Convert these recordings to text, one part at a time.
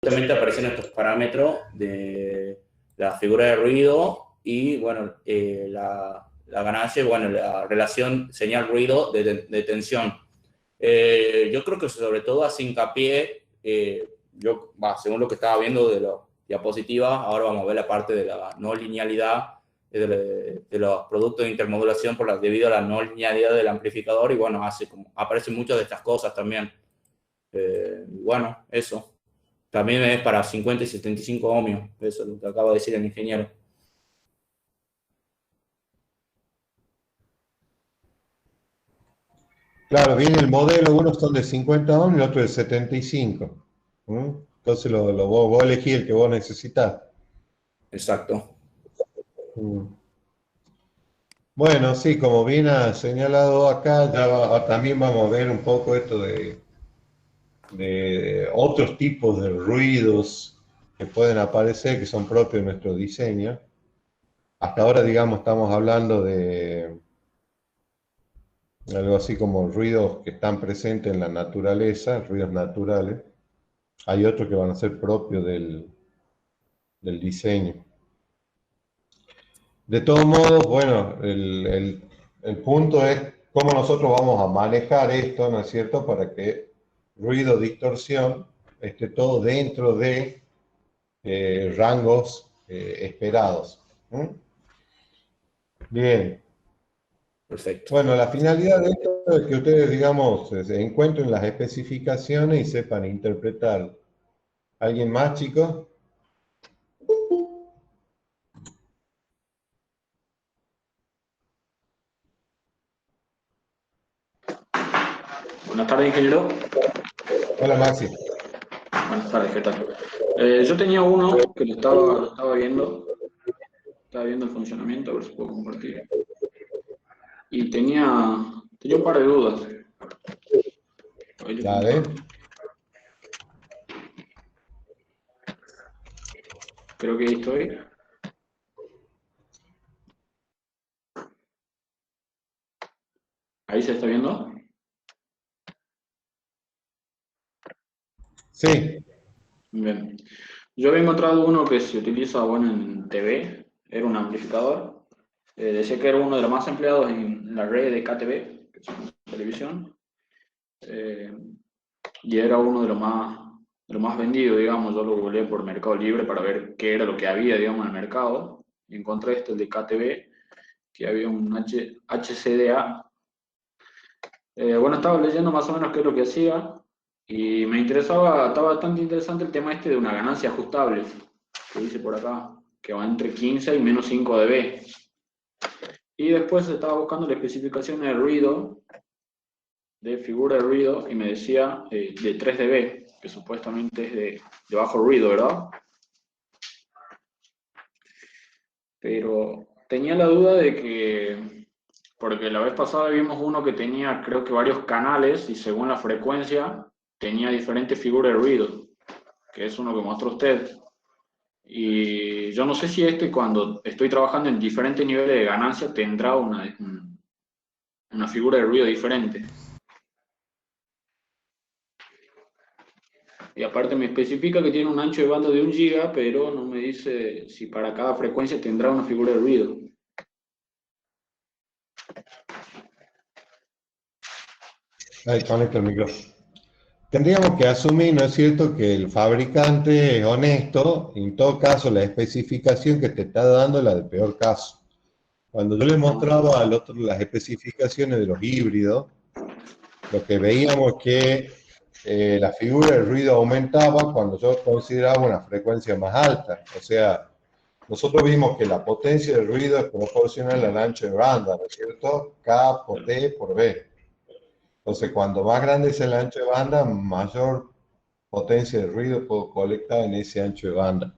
justamente aparecen estos parámetros de la figura de ruido y, bueno, la ganancia y, bueno, la relación señal-ruido de tensión. Yo creo que sobre todo hace hincapié, según lo que estaba viendo de las diapositivas, ahora vamos a ver la parte de la no linealidad de los productos de intermodulación debido a la no linealidad del amplificador, y bueno, aparecen muchas de estas cosas también. Bueno, eso. También es para 50 y 75 ohmios, eso es lo que acaba de decir el ingeniero. Claro, viene el modelo, unos son de 50 ohms y el otro de 75. Entonces vos elegís el que vos necesitás. Exacto. Bueno, sí, como bien ha señalado acá, también vamos a ver un poco esto de otros tipos de ruidos que pueden aparecer, que son propios de nuestro diseño. Hasta ahora, digamos, estamos hablando de algo así como ruidos que están presentes en la naturaleza, ruidos naturales. Hay otros que van a ser propios del diseño. De todos modos, bueno, el punto es cómo nosotros vamos a manejar esto, ¿no es cierto?, para que ruido, distorsión, esté todo dentro de rangos esperados. Bien. Perfecto. Bueno, la finalidad de esto es que ustedes, digamos, se encuentren las especificaciones y sepan interpretar. ¿Alguien más, chicos? Buenas tardes, ingeniero. Hola, Maxi. Buenas tardes, ¿qué tal? Yo tenía uno que lo estaba viendo. Estaba viendo el funcionamiento, a ver si puedo compartir. Y tenía un par de dudas. Dale. Creo que ahí estoy. ¿Ahí se está viendo? Sí. Bien. Yo había encontrado uno que se utiliza, bueno, en TV. Era un amplificador. Decía que era uno de los más empleados en la red de KTV, que es una televisión. Y era uno de los más vendidos, digamos. Yo lo googleé por Mercado Libre para ver qué era lo que había, digamos, en el mercado. Y encontré el de KTV, que había un HCDA. Bueno, estaba leyendo más o menos qué es lo que hacía y me interesaba, estaba bastante interesante el tema de una ganancia ajustable, que dice por acá, que va entre 15 y menos 5 dB. Y después estaba buscando la especificación de ruido, de figura de ruido, y me decía de 3 dB, que supuestamente es de bajo ruido, ¿verdad? Pero tenía la duda de que, porque la vez pasada vimos uno que tenía creo que varios canales y según la frecuencia tenía diferentes figuras de ruido, que es uno que mostró usted. Y yo no sé si cuando estoy trabajando en diferentes niveles de ganancia tendrá una figura de ruido diferente. Y aparte me especifica que tiene un ancho de banda de 1 giga, pero no me dice si para cada frecuencia tendrá una figura de ruido. Ahí conecta el micrófono. Tendríamos que asumir, ¿no es cierto?, que el fabricante es honesto, y en todo caso la especificación que te está dando es la del peor caso. Cuando yo les mostraba al otro las especificaciones de los híbridos, lo que veíamos es que la figura del ruido aumentaba cuando yo consideraba una frecuencia más alta. O sea, nosotros vimos que la potencia del ruido es proporcional al ancho de banda, ¿no es cierto? K por D por B. Entonces, cuando más grande es el ancho de banda, mayor potencia de ruido puedo colectar en ese ancho de banda.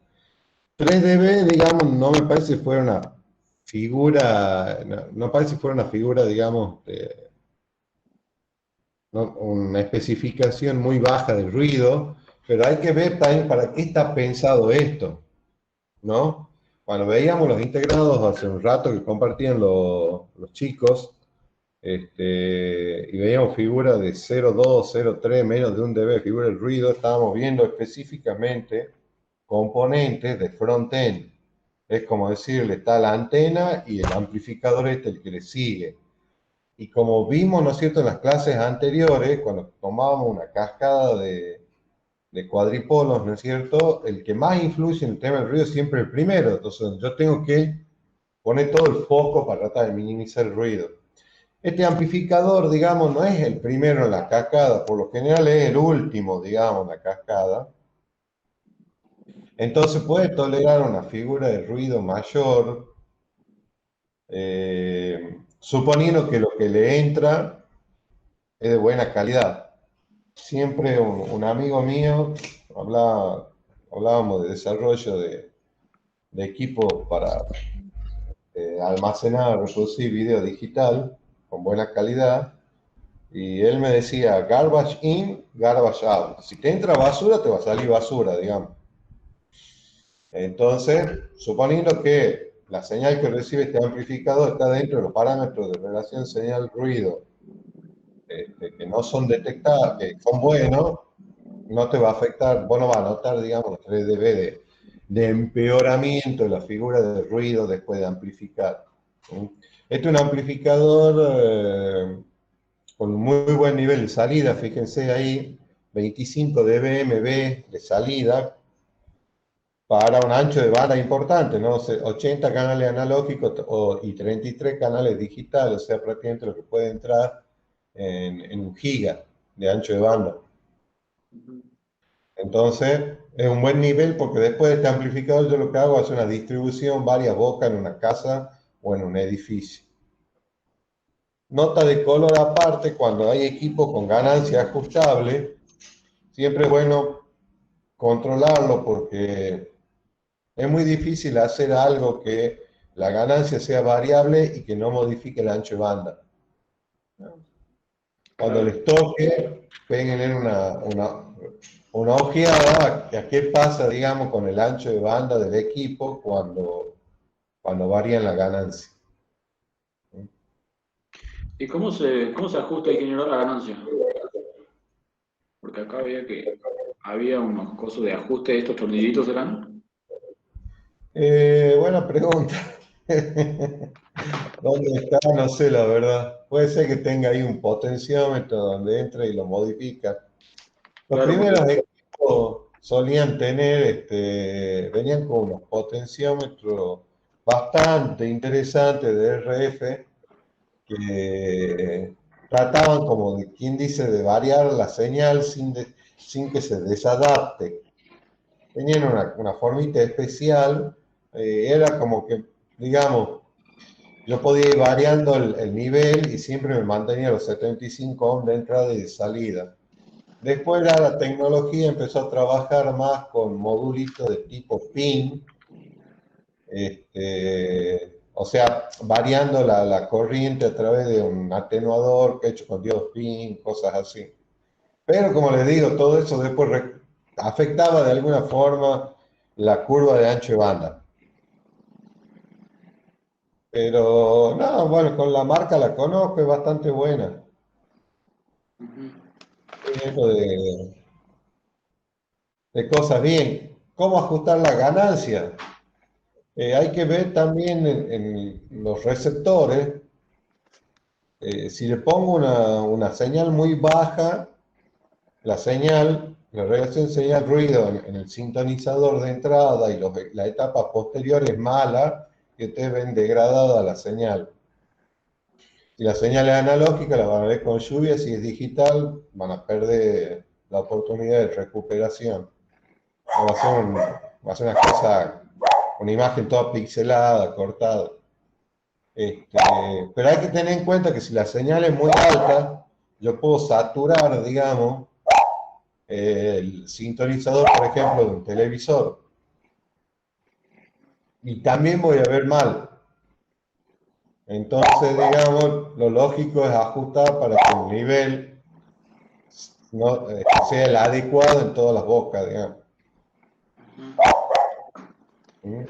3 dB, digamos, no me parece que fuera una figura, no parece que fuera una figura, digamos, una especificación muy baja de ruido, pero hay que ver también para qué está pensado esto, ¿no? Cuando veíamos los integrados hace un rato que compartían los chicos, y veíamos figuras de 0,2, 0,3, menos de 1 dB, figura del ruido. Estábamos viendo específicamente componentes de front-end. Es como decirle, está la antena y el amplificador el que le sigue. Y como vimos, ¿no es cierto?, en las clases anteriores, cuando tomábamos una cascada de cuadripolos, ¿no es cierto?, el que más influye en el tema del ruido es siempre el primero. Entonces yo tengo que poner todo el foco para tratar de minimizar el ruido. Este amplificador, digamos, no es el primero en la cascada, por lo general es el último, digamos, en la cascada. Entonces puede tolerar una figura de ruido mayor, suponiendo que lo que le entra es de buena calidad. Siempre un amigo mío hablábamos de desarrollo de equipos para almacenar, reproducir video digital con buena calidad, y él me decía, garbage in, garbage out. Si te entra basura, te va a salir basura, digamos. Entonces, suponiendo que la señal que recibe este amplificador está dentro de los parámetros de relación señal-ruido, que no son detectados, que son buenos, no te va a afectar, vos no vas a notar, digamos, 3 dB de empeoramiento de la figura de ruido después de amplificar. Este es un amplificador con muy buen nivel de salida, fíjense ahí, 25 dBm de salida, para un ancho de banda importante, ¿no? 80 canales analógicos y 33 canales digitales, o sea, prácticamente lo que puede entrar en 1 giga de ancho de banda. Entonces, es un buen nivel porque después de este amplificador yo lo que hago es una distribución, varias bocas en una casa o en un edificio. Nota de color aparte, cuando hay equipos con ganancia ajustable, siempre es bueno controlarlo porque es muy difícil hacer algo que la ganancia sea variable y que no modifique el ancho de banda. Cuando les toque, peguen en una ojeada a qué pasa, digamos, con el ancho de banda del equipo cuando varían la ganancia. ¿Y cómo se ajusta y generar la ganancia? Porque acá veía que había unos cosas de ajuste, estos tornillitos eran. Buena pregunta. ¿Dónde está? No sé, la verdad. Puede ser que tenga ahí un potenciómetro donde entra y lo modifica. Los Claro, porque primeros equipos solían tener, venían con unos potenciómetros bastante interesantes de RF que trataban, como de quien dice, de variar la señal sin que se desadapte. Tenían una formita especial, era como que, digamos, yo podía ir variando el nivel y siempre me mantenía los 75 ohms de entrada y de salida. Después la tecnología empezó a trabajar más con modulitos de tipo PIN, o sea, variando la corriente a través de un atenuador que he hecho con diodos PIN, cosas así. Pero como les digo, todo eso después afectaba de alguna forma la curva de ancho de banda. Pero no, bueno, con la marca la conozco, es bastante buena. Esto de cosas bien. ¿Cómo ajustar la ganancia? Hay que ver también en los receptores. Si le pongo una señal muy baja, la relación señal-ruido en el sintonizador de entrada y la etapa posterior es mala, que ustedes ven degradada la señal. Si la señal es analógica, la van a ver con lluvia. Si es digital, van a perder la oportunidad de recuperación. Va a ser una cosa, una imagen toda pixelada, cortada. Pero hay que tener en cuenta que si la señal es muy alta, yo puedo saturar, digamos, el sintonizador, por ejemplo, de un televisor. Y también voy a ver mal. Entonces, digamos, lo lógico es ajustar para que el nivel sea el adecuado en todas las bocas, digamos. ¿Mm?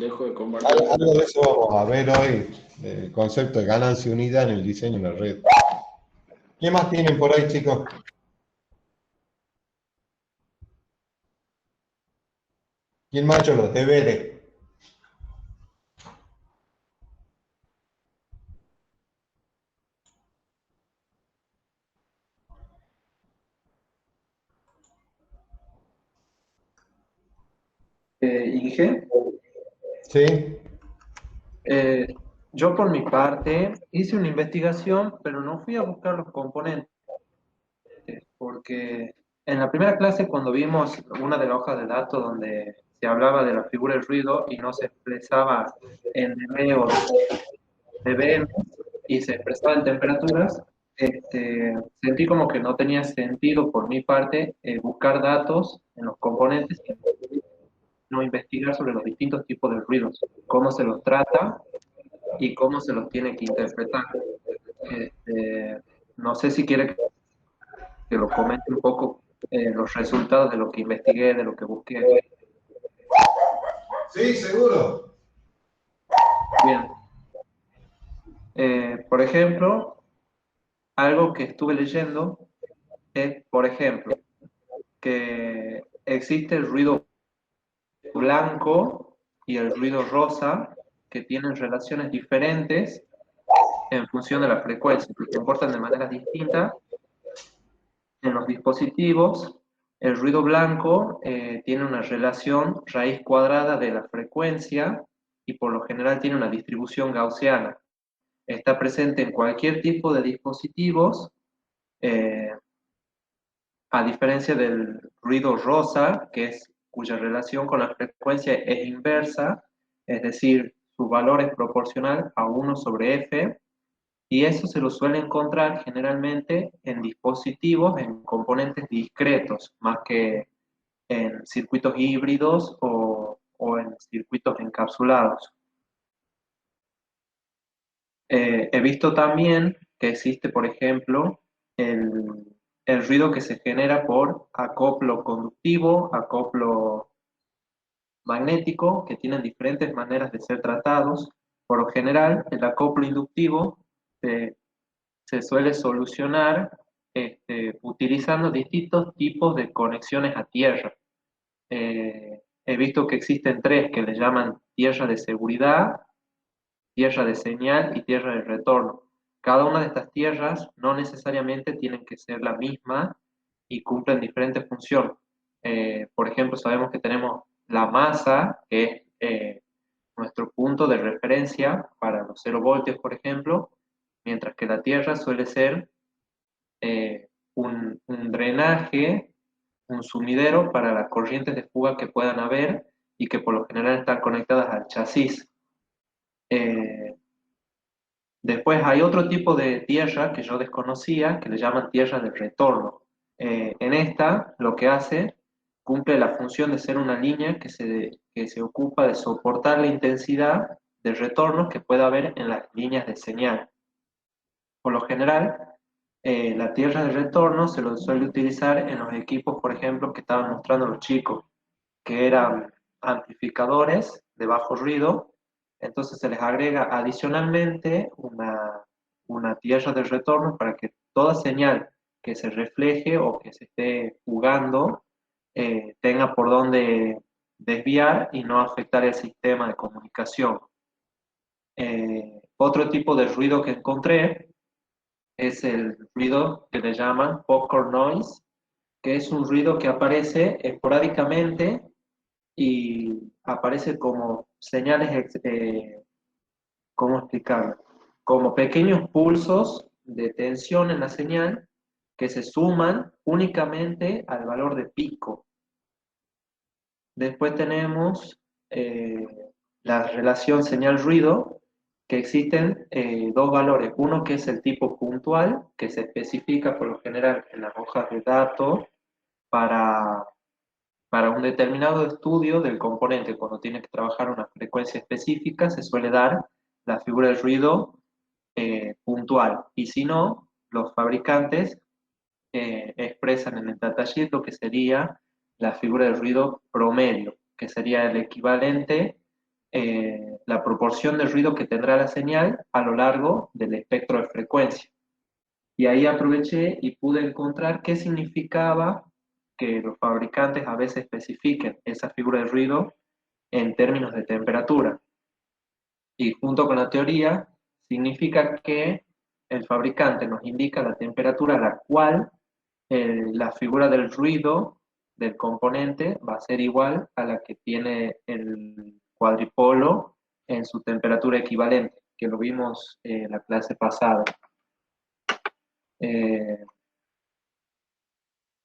dejo de compartir. Algo de eso vamos a ver hoy, el concepto de ganancia unida en el diseño de la red. ¿Qué más tienen por ahí, chicos? ¿Quién más ha hecho los deberes? Inge, ¿Sí? yo por mi parte hice una investigación, pero no fui a buscar los componentes, porque en la primera clase cuando vimos una de las hojas de datos donde se hablaba de la figura del ruido y no se expresaba en dB o dBm y se expresaba en temperaturas, sentí como que no tenía sentido por mi parte buscar datos en los componentes y no investigar sobre los distintos tipos de ruidos, cómo se los trata y cómo se los tiene que interpretar. Este, no sé si quiere que lo comente un poco los resultados de lo que investigué, de lo que busqué. Sí, seguro. Bien. Por ejemplo, algo que estuve leyendo es, por ejemplo, que existe el ruido blanco y el ruido rosa, que tienen relaciones diferentes en función de la frecuencia, que se comportan de manera distinta en los dispositivos. El ruido blanco tiene una relación raíz cuadrada de la frecuencia y por lo general tiene una distribución gaussiana. Está presente en cualquier tipo de dispositivos, eh, a diferencia del ruido rosa, cuya relación con la frecuencia es inversa, es decir, su valor es proporcional a 1 sobre f, y eso se lo suele encontrar generalmente en dispositivos, en componentes discretos, más que en circuitos híbridos o en circuitos encapsulados. He visto también que existe, por ejemplo, el ruido que se genera por acoplo conductivo, acoplo magnético, que tienen diferentes maneras de ser tratados. Por lo general, el acoplo inductivo se suele solucionar utilizando distintos tipos de conexiones a tierra. He visto que existen tres que le llaman tierra de seguridad, tierra de señal y tierra de retorno. Cada una de estas tierras no necesariamente tienen que ser la misma y cumplen diferentes funciones. Por ejemplo, sabemos que tenemos la masa, que es nuestro punto de referencia para los 0 voltios, por ejemplo, mientras que la tierra suele ser un drenaje, un sumidero para las corrientes de fuga que puedan haber y que por lo general están conectadas al chasis. Después hay otro tipo de tierra que yo desconocía, que le llaman tierra de retorno. En esta, lo que hace, cumple la función de ser una línea que se ocupa de soportar la intensidad de retorno que pueda haber en las líneas de señal. Por lo general, la tierra de retorno se lo suele utilizar en los equipos, por ejemplo, que estaban mostrando los chicos, que eran amplificadores de bajo ruido. Entonces se les agrega adicionalmente una tierra de retorno para que toda señal que se refleje o que se esté jugando tenga por dónde desviar y no afectar el sistema de comunicación. Otro tipo de ruido que encontré es el ruido que le llaman popcorn noise, que es un ruido que aparece esporádicamente y aparece como señales, ¿cómo explicarlo? Como pequeños pulsos de tensión en la señal que se suman únicamente al valor de pico. Después tenemos la relación señal-ruido, que existen dos valores. Uno que es el tipo puntual, que se especifica por lo general en las hojas de datos para un determinado estudio del componente. Cuando tiene que trabajar una frecuencia específica, se suele dar la figura del ruido puntual. Y si no, los fabricantes expresan en el datasheet lo que sería la figura del ruido promedio, que sería el equivalente la proporción de ruido que tendrá la señal a lo largo del espectro de frecuencia. Y ahí aproveché y pude encontrar qué significaba que los fabricantes a veces especifiquen esa figura de ruido en términos de temperatura. Y junto con la teoría, significa que el fabricante nos indica la temperatura a la cual la figura del ruido del componente va a ser igual a la que tiene el cuadripolo en su temperatura equivalente, que lo vimos en la clase pasada.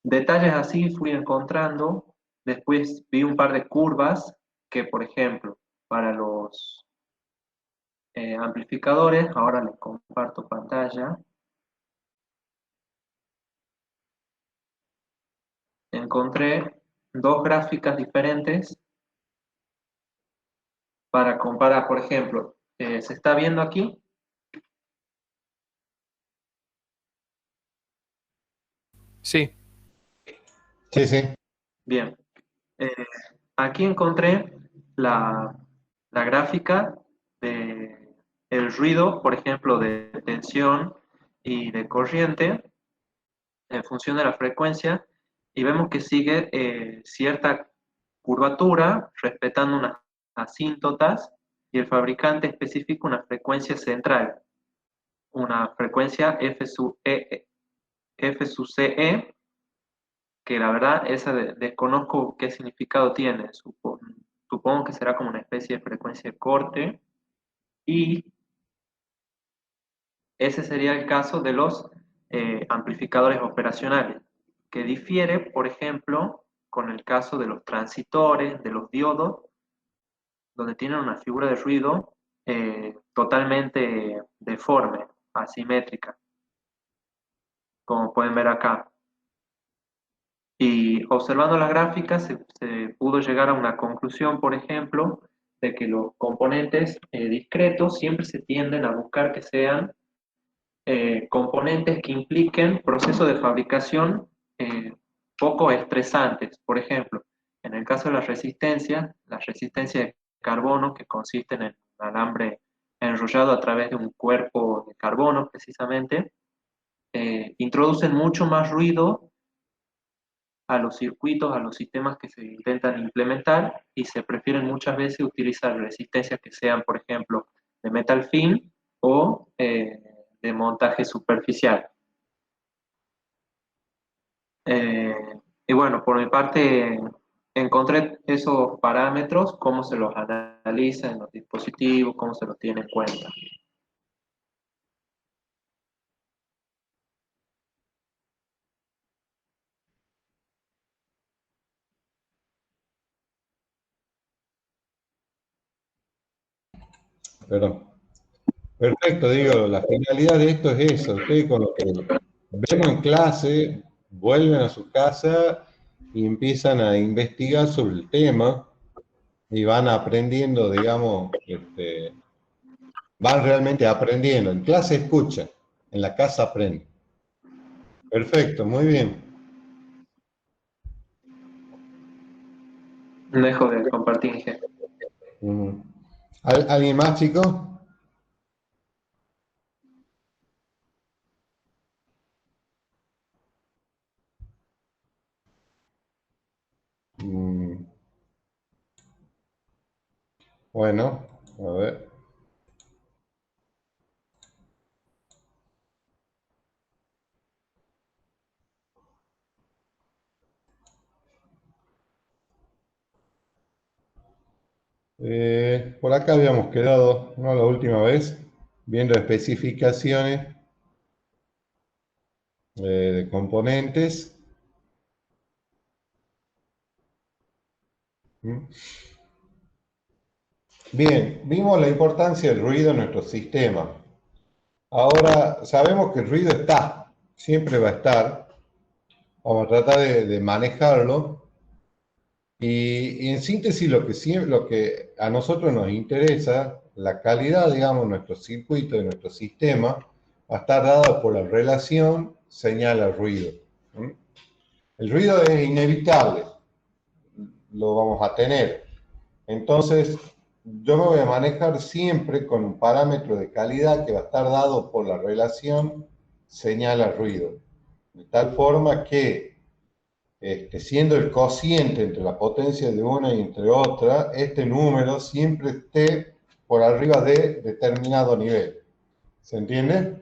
Detalles así fui encontrando. Después vi un par de curvas que, por ejemplo, para los amplificadores, ahora les comparto pantalla, encontré dos gráficas diferentes para comparar. Por ejemplo, ¿se está viendo aquí? Sí. Sí, sí. Bien. Aquí encontré la gráfica de el ruido, por ejemplo, de tensión y de corriente en función de la frecuencia, y vemos que sigue cierta curvatura respetando unas asíntotas, y el fabricante especifica una frecuencia central, una frecuencia F sub CE, que la verdad esa desconozco qué significado tiene. Supongo que será como una especie de frecuencia de corte, y ese sería el caso de los amplificadores operacionales, que difiere, por ejemplo, con el caso de los transitores, de los diodos, donde tienen una figura de ruido totalmente deforme, asimétrica, como pueden ver acá. Y observando las gráficas se pudo llegar a una conclusión, por ejemplo, de que los componentes discretos siempre se tienden a buscar que sean componentes que impliquen procesos de fabricación poco estresantes. Por ejemplo, en el caso de la resistencia de carbono, que consiste en el alambre enrollado a través de un cuerpo de carbono, precisamente, introducen mucho más ruido a los circuitos, a los sistemas que se intentan implementar, y se prefieren muchas veces utilizar resistencias que sean, por ejemplo, de metal fin o de montaje superficial. Y bueno, por mi parte, encontré esos parámetros, cómo se los analiza en los dispositivos, cómo se los tiene en cuenta. Perdón. Perfecto, digo, la finalidad de esto es eso. Ustedes con lo que vemos en clase, vuelven a su casa y empiezan a investigar sobre el tema y van aprendiendo, digamos, van realmente aprendiendo. En clase escuchan, en la casa aprenden. Perfecto, muy bien. Dejo de compartir, Inge. ¿Alguien más, chicos? Bueno, a ver. Por acá habíamos quedado, ¿no? La última vez, viendo especificaciones de componentes. Bien, vimos la importancia del ruido en nuestro sistema. Ahora sabemos que el ruido está, siempre va a estar. Vamos a tratar de manejarlo. Y en síntesis, lo que a nosotros nos interesa, la calidad, digamos, de nuestro circuito, de nuestro sistema, va a estar dada por la relación señal-ruido. El ruido es inevitable, lo vamos a tener. Entonces, yo me voy a manejar siempre con un parámetro de calidad que va a estar dado por la relación señal a ruido. De tal forma que, siendo el cociente entre la potencia de una y entre otra, este número siempre esté por arriba de determinado nivel. ¿Se entiende?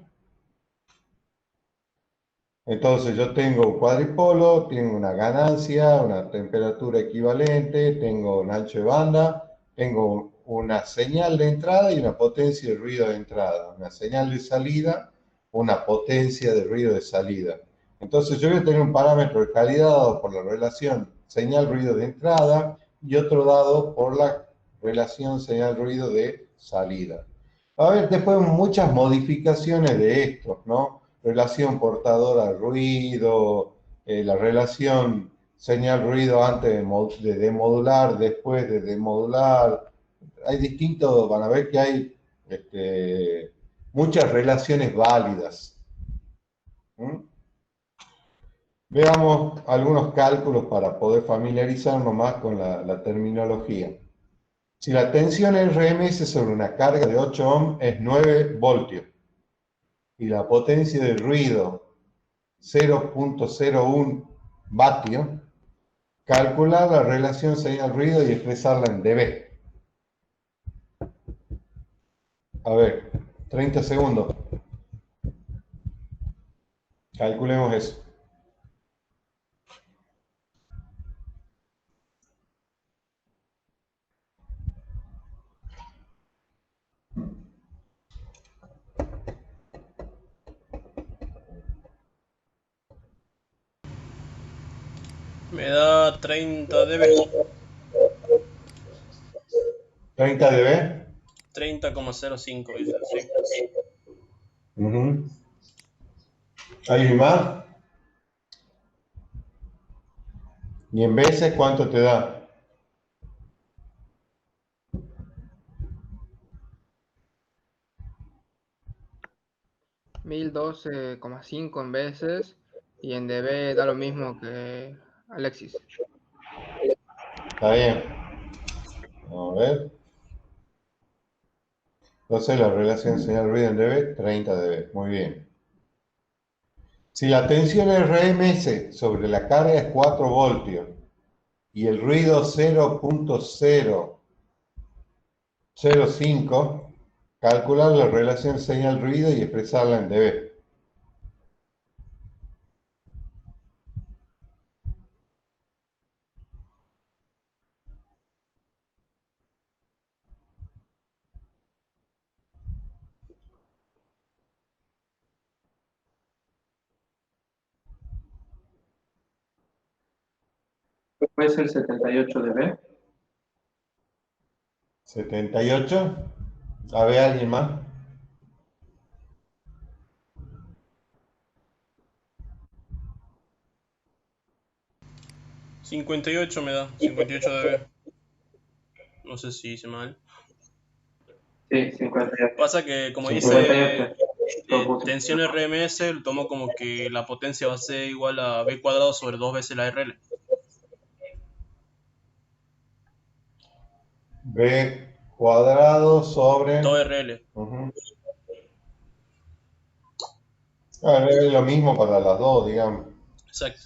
Entonces yo tengo un cuadripolo, tengo una ganancia, una temperatura equivalente, tengo un ancho de banda, tengo una señal de entrada y una potencia de ruido de entrada, una señal de salida, una potencia de ruido de salida. Entonces yo voy a tener un parámetro de calidad dado por la relación señal-ruido de entrada y otro dado por la relación señal-ruido de salida. Va a haber después muchas modificaciones de estos, ¿no? Relación portadora-ruido, la relación señal-ruido antes de demodular, después de demodular. Hay distintos, van a ver que hay muchas relaciones válidas. ¿Mm? Veamos algunos cálculos para poder familiarizarnos más con la terminología. Si la tensión RMS sobre una carga de 8 ohm es 9 voltios y la potencia del ruido 0.01 vatio, calcular la relación señal-ruido y expresarla en dB. A ver, 30 segundos. Calculemos eso. Me da 30 dB. 30 dB. 30,05 dice, sí. ¿Hay más? ¿Y en veces cuánto te da? $1012,5 en veces y en dB da lo mismo que Alexis. Está bien. Vamos a ver. Entonces la relación señal-ruido en dB, 30 dB. Muy bien. Si la tensión RMS sobre la carga es 4 voltios y el ruido 0.005, calcular la relación señal-ruido y expresarla en dB. Puede ser 78 dB. 78. A ver, ¿alguien más? 58 me da, 58 dB. No sé si hice mal. Sí, 58. Pasa que, como 58. dice tensión RMS, tomo como que la potencia va a ser igual a B cuadrado sobre 2 veces la RL. B cuadrado sobre 2RL. Es lo mismo para las dos, digamos. Exacto.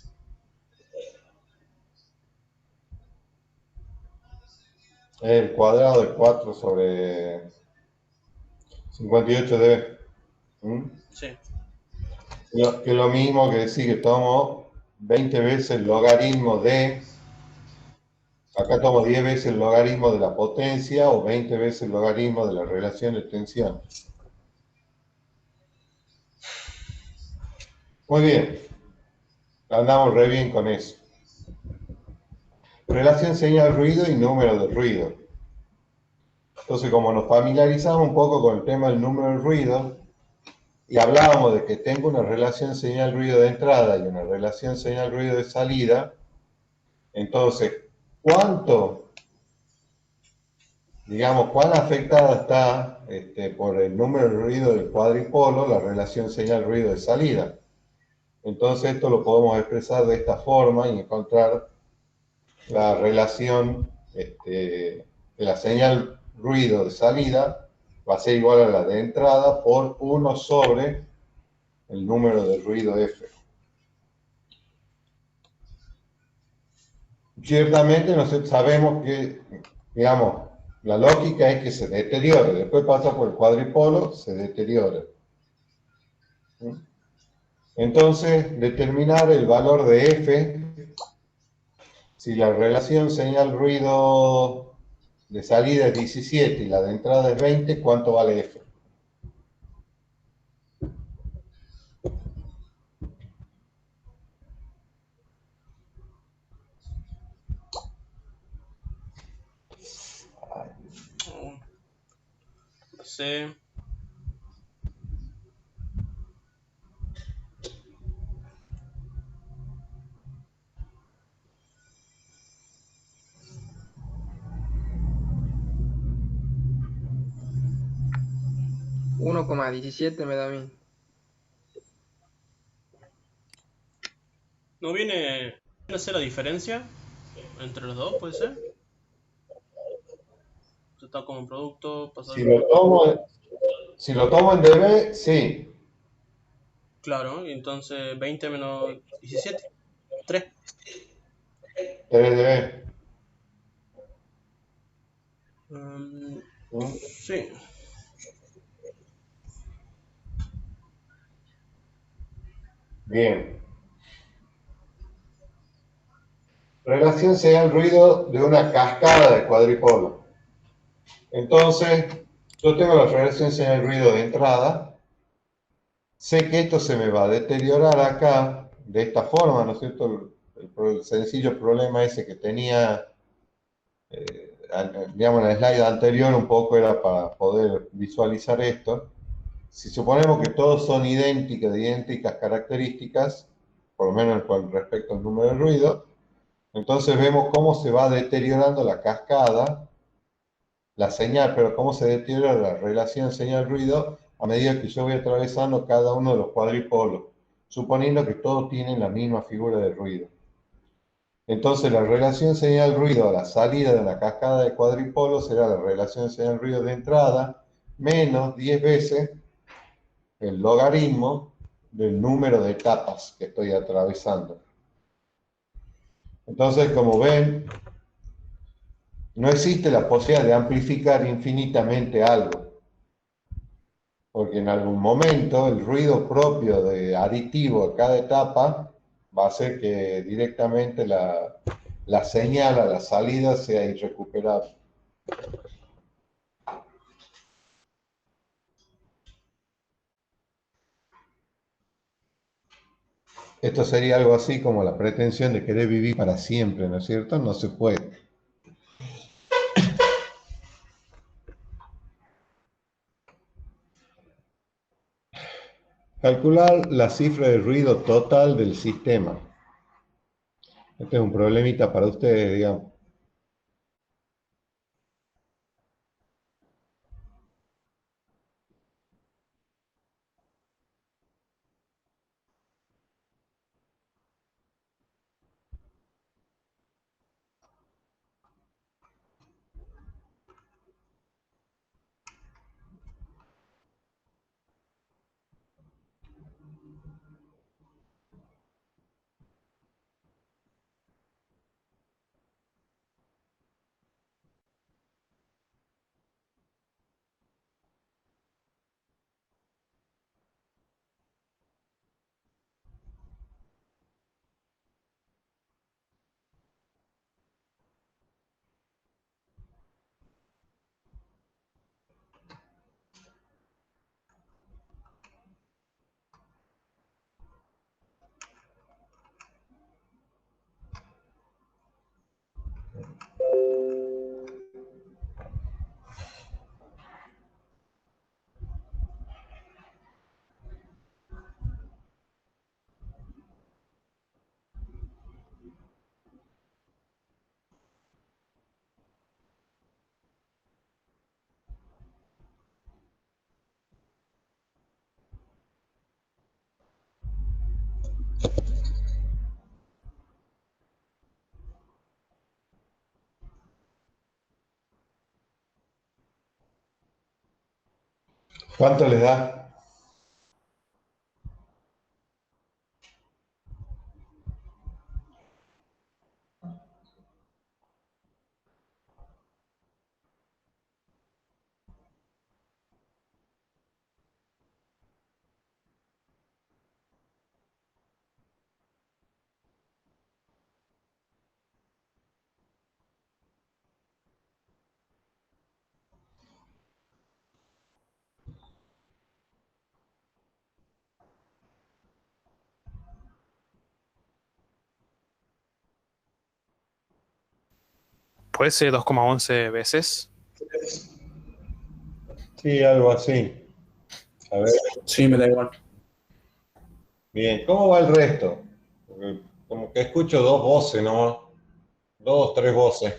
El cuadrado de 4 sobre 58 dB. Sí. Que es lo mismo que decir que tomo 20 veces el logaritmo de... Acá tomo 10 veces el logaritmo de la potencia o 20 veces el logaritmo de la relación de tensión. Muy bien. Andamos re bien con eso. Relación señal-ruido y número de ruido. Entonces, como nos familiarizamos un poco con el tema del número de ruido, y hablábamos de que tengo una relación señal-ruido de entrada y una relación señal-ruido de salida, entonces, cuán afectada está por el número de ruido del cuadripolo la relación señal-ruido de salida. Entonces, esto lo podemos expresar de esta forma y encontrar la relación de la señal ruido de salida va a ser igual a la de entrada por 1 sobre el número de ruido F. Ciertamente nosotros sabemos que, digamos, la lógica es que se deteriore, después pasa por el cuadripolo, se deteriora. Entonces, determinar el valor de F, si la relación señal-ruido de salida es 17 y la de entrada es 20, ¿cuánto vale F? No sé. $1,17 me da a mí. ¿No viene a ser la diferencia entre los dos, puede ser? Está como un producto, pasa Si lo tomo en dB, sí. Claro, y entonces 20 menos 17, 3. 3 dB. Sí. Bien. Relación señal-ruido de una cascada de cuadripolo. Entonces, yo tengo la relación señal-ruido de entrada. Sé que esto se me va a deteriorar acá de esta forma, ¿no es cierto? El sencillo problema ese que tenía, digamos, en la slide anterior un poco era para poder visualizar esto. Si suponemos que todos son idénticas, de idénticas características, por lo menos con respecto al número de ruido, entonces vemos cómo se va deteriorando la cascada, la señal, pero cómo se deteriora la relación señal-ruido a medida que yo voy atravesando cada uno de los cuadripolos, suponiendo que todos tienen la misma figura de ruido. Entonces la relación señal-ruido a la salida de la cascada de cuadripolos será la relación señal-ruido de entrada menos 10 veces el logaritmo del número de etapas que estoy atravesando. Entonces, como ven, no existe la posibilidad de amplificar infinitamente algo, porque en algún momento el ruido propio de aditivo de cada etapa va a hacer que directamente la señal a la salida sea irrecuperable. Esto sería algo así como la pretensión de querer vivir para siempre, ¿no es cierto? No se puede. Calcular la cifra de ruido total del sistema. Este es un problemita para ustedes, digamos. ¿Cuánto les da? Puede ser 2,11 veces. Sí, algo así. A ver, Sí, me da igual. bien, ¿cómo va el resto? Porque como que escucho dos voces, ¿no? Dos, tres voces.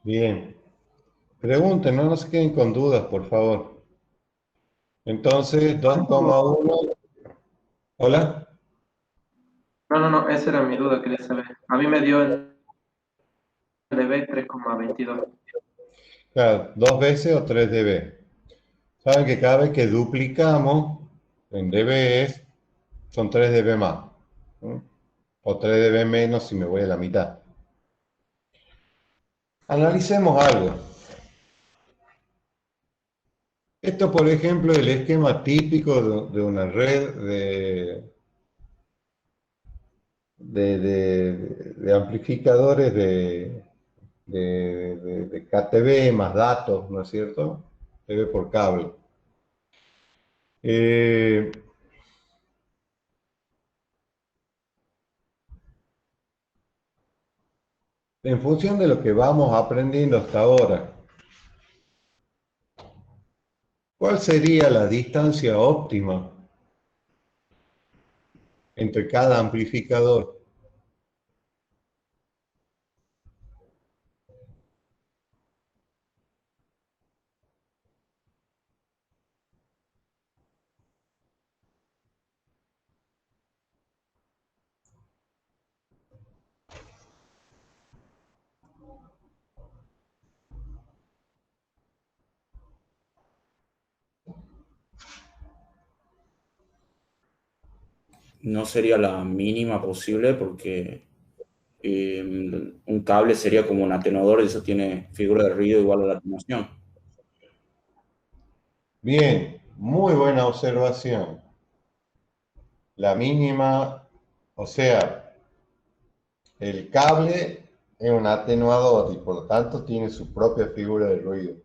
Bien. Pregunten, no se queden con dudas, por favor. Entonces, 2,1. ¿Hola? No, esa era mi duda, quería saber. A mí me dio en DB 3,22. Claro, 2 veces o 3 dB. Saben que cada vez que duplicamos en dB son 3 dB más. ¿No? O 3 dB menos si me voy a la mitad. Analicemos algo. Esto, por ejemplo, es el esquema típico de una red de amplificadores de KTB más datos, ¿no es cierto? TV por cable. Eh, en función de lo que vamos aprendiendo hasta ahora, ¿cuál sería la distancia óptima entre cada amplificador? No sería la mínima posible porque un cable sería como un atenuador y eso tiene figura de ruido igual a la atenuación. Bien, muy buena observación. La mínima, o sea, el cable es un atenuador y por lo tanto tiene su propia figura de ruido.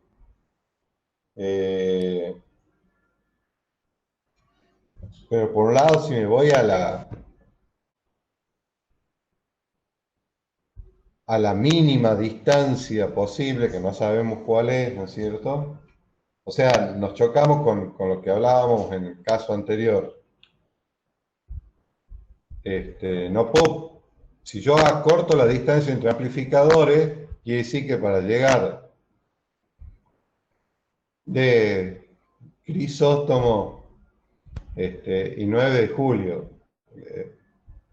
Eh, pero por un lado, si me voy a la mínima distancia posible, que no sabemos cuál es, ¿no es cierto? O sea, nos chocamos con lo que hablábamos en el caso anterior. No puedo, si yo acorto la distancia entre amplificadores, quiere decir que para llegar de Crisóstomo y 9 de julio eh,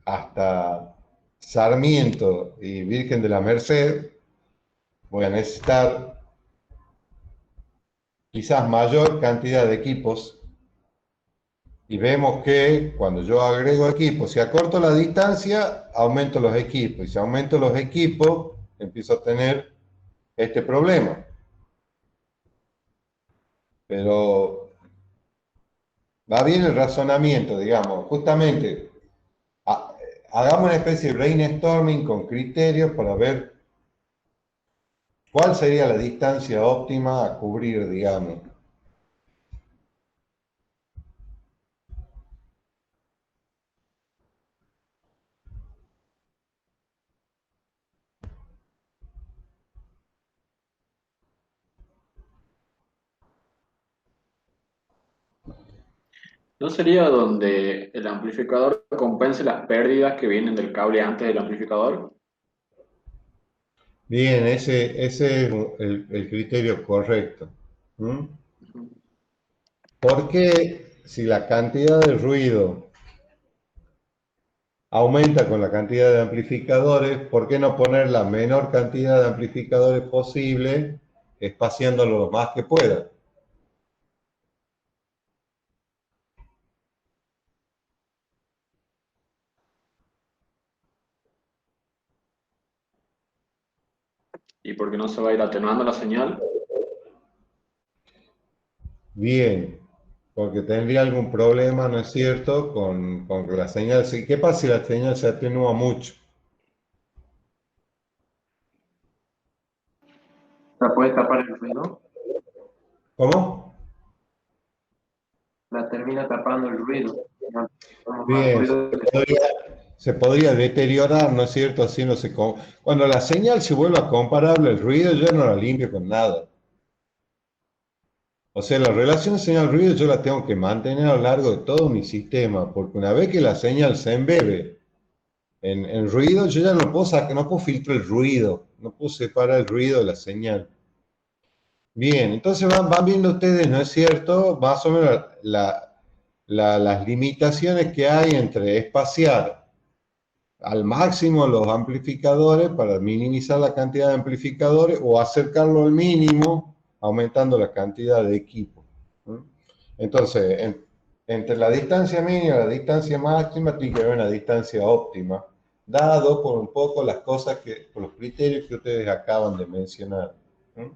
hasta Sarmiento y Virgen de la Merced, voy a necesitar quizás mayor cantidad de equipos y vemos que cuando yo agrego equipos, si acorto la distancia, aumento los equipos y si aumento los equipos, empiezo a tener este problema. Pero va bien el razonamiento, digamos, justamente hagamos una especie de brainstorming con criterios para ver cuál sería la distancia óptima a cubrir, digamos. ¿No sería donde el amplificador compense las pérdidas que vienen del cable antes del amplificador? Bien, ese es el criterio correcto. ¿Mm? ¿Por qué si la cantidad de ruido aumenta con la cantidad de amplificadores, por qué no poner la menor cantidad de amplificadores posible, espaciándolo lo más que pueda? ¿Y por qué no se va a ir atenuando la señal? Bien, porque tendría algún problema, ¿no es cierto?, con que la señal se... ¿Qué pasa si la señal se atenúa mucho? ¿La puedes tapar el ruido? ¿Cómo? La termina tapando el ruido. No, no más Bien, ruido que se podría deteriorar, ¿no es cierto? Así no se... Cuando la señal se vuelva comparable al ruido, yo no la limpio con nada. O sea, la relación señal-ruido yo la tengo que mantener a lo largo de todo mi sistema, porque una vez que la señal se embebe en ruido, yo ya no puedo sacar, no puedo filtrar el ruido, no puedo separar el ruido de la señal. Bien, entonces van viendo ustedes, ¿no es cierto? Más o menos las limitaciones que hay entre espaciar al máximo los amplificadores para minimizar la cantidad de amplificadores o acercarlo al mínimo aumentando la cantidad de equipo. ¿Mm? Entonces, entre la distancia mínima y la distancia máxima tiene que haber una distancia óptima, dado por un poco las cosas que, por los criterios que ustedes acaban de mencionar. ¿Mm?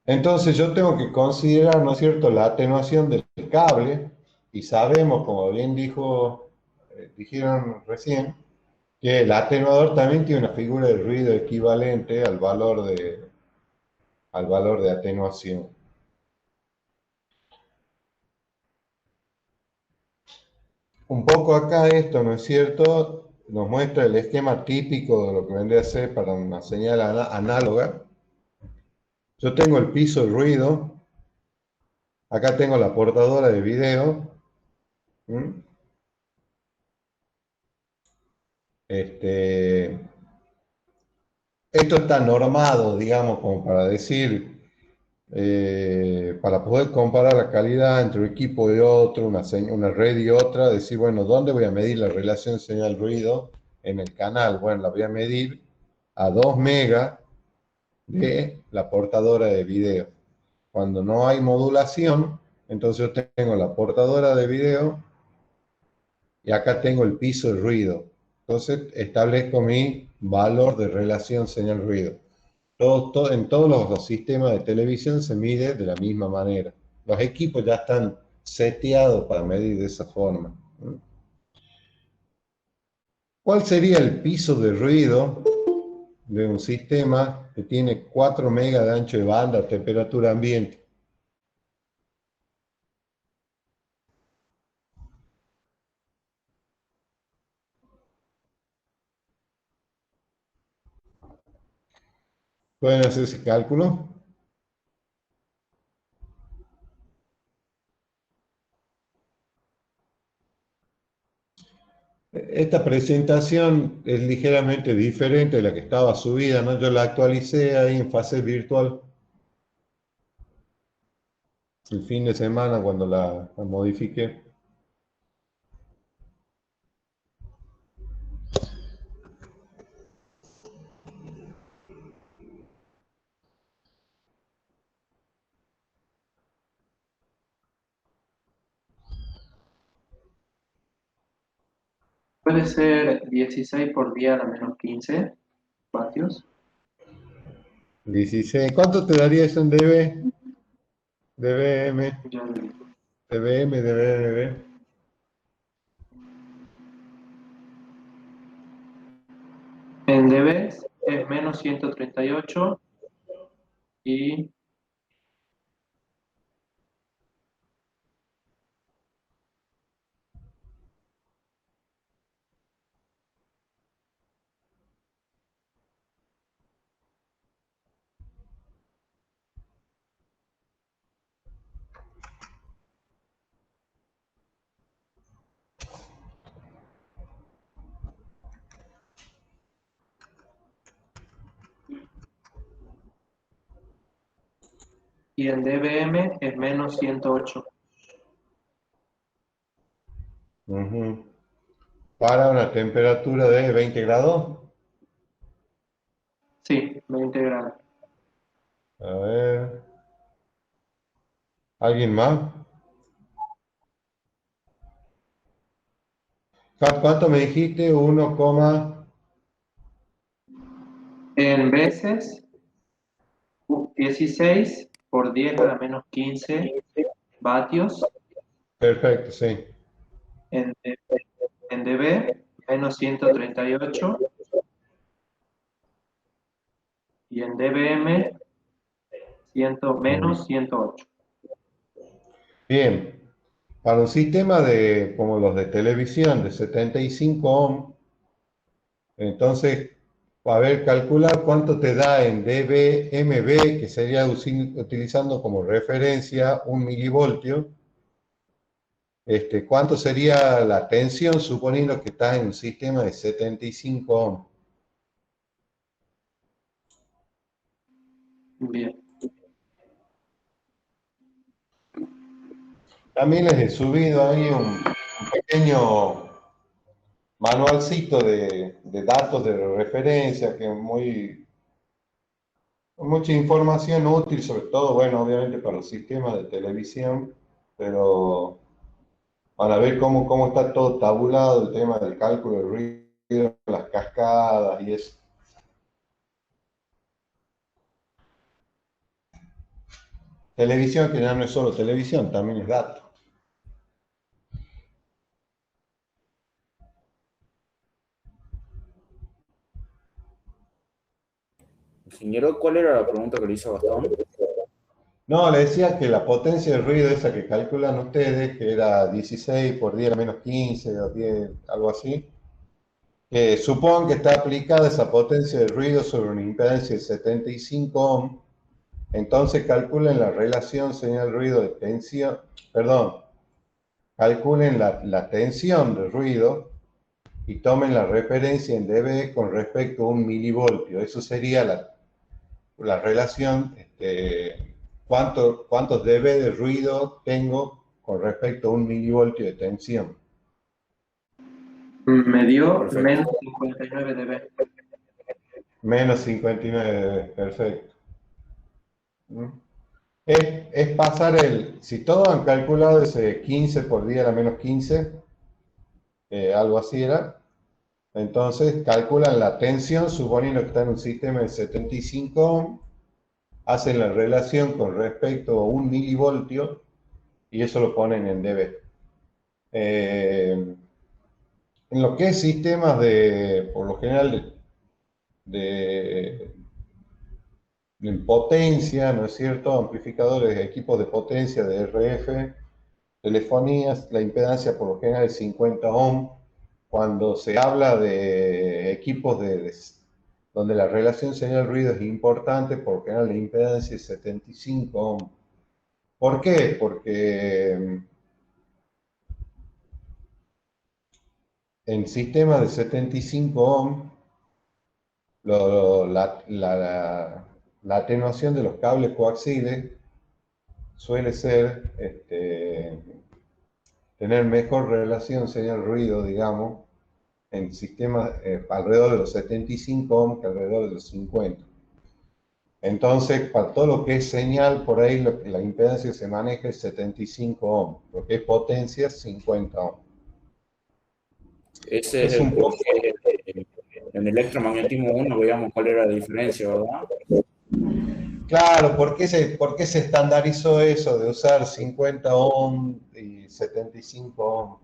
Entonces yo tengo que considerar, ¿no es cierto?, la atenuación del cable, y sabemos, como bien dijeron recién, que el atenuador también tiene una figura de ruido equivalente al valor de atenuación. Un poco acá esto, ¿no es cierto?, nos muestra el esquema típico de lo que vendría a ser para una señal análoga. Yo tengo el piso de ruido, acá tengo la portadora de video. ¿Mm? Esto está normado, digamos, como para decir, para poder comparar la calidad entre un equipo y otro, una red y otra, decir, bueno, ¿dónde voy a medir la relación señal-ruido? En el canal, bueno, la voy a medir a 2 megas de la portadora de video. Cuando no hay modulación, entonces yo tengo la portadora de video y acá tengo el piso de ruido. Entonces establezco mi valor de relación señal-ruido. En todos los sistemas de televisión se mide de la misma manera. Los equipos ya están seteados para medir de esa forma. ¿Cuál sería el piso de ruido de un sistema que tiene 4 megas de ancho de banda a temperatura ambiente? ¿Pueden hacer ese cálculo? Esta presentación es ligeramente diferente de la que estaba subida, ¿no? Yo la actualicé ahí en fase virtual el fin de semana cuando la modifiqué. puede ser 16 por día a la menos 15 vatios. 16. ¿Cuánto te daría eso en dB? dBm, Ya lo digo. dBm, dB. En dB es menos 138 y y en dBm es menos 108. Ujú. Para una temperatura de 20 grados. Sí, 20 grados. A ver. ¿Alguien más? ¿Cuánto me dijiste? 1, En veces, 16 por 10 a la menos 15 vatios. perfecto, sí. En, en dB, menos 138. Y en dBm, menos 108. Bien. Para un sistema como los de televisión de 75 ohm, entonces, a ver, calcular cuánto te da en dBmB, que sería utilizando como referencia 1 milivoltio. ¿Cuánto sería la tensión suponiendo que estás en un sistema de 75 ohm? Bien. También les he subido ahí un pequeño manualcito de datos de referencia, que es mucha información útil, sobre todo, bueno, obviamente para los sistemas de televisión, pero para ver cómo está todo tabulado el tema del cálculo del ruido, las cascadas y eso. Televisión, que ya no es solo televisión, también es datos. Ingeniero, ¿cuál era la pregunta que le hizo Gastón? No, le decía que la potencia del ruido esa que calculan ustedes, que era 16 por 10 a la menos 15 o 10, algo así, supongo que está aplicada esa potencia de ruido sobre una impedancia de 75 ohm, entonces calculen la relación señal-ruido de tensión, perdón, calculen la tensión del ruido y tomen la referencia en dB con respecto a 1 milivoltio. Eso sería la relación, cuántos dB de ruido tengo con respecto a 1 milivoltio de tensión. Me dio Perfecto. menos 59 dB. Menos 59 dB, perfecto. Es pasar si todos han calculado ese 15 por 10 a la menos 15, algo así era, entonces calculan la tensión, suponiendo que está en un sistema de 75 ohm, hacen la relación con respecto a 1 milivoltio y eso lo ponen en dB. En lo que es sistemas por lo general, de en potencia, ¿no es cierto? Amplificadores, equipos de potencia de RF, telefonías, la impedancia por lo general es 50 ohm. Cuando se habla de equipos donde la relación señal-ruido es importante, por lo general la impedancia es 75 ohm. ¿Por qué? Porque en sistemas de 75 ohm, la atenuación de los cables coaxiles suele ser tener mejor relación señal-ruido, digamos, en sistemas alrededor de los 75 ohm que alrededor de los 50. Entonces, para todo lo que es señal, por ahí la impedancia que se maneja es 75 ohm, lo que es potencia 50 ohm. Ese es el por qué en electromagnetismo 1 veíamos cuál era la diferencia, ¿verdad? Claro, ¿por qué se estandarizó eso de usar 50 ohm y 75 ohm?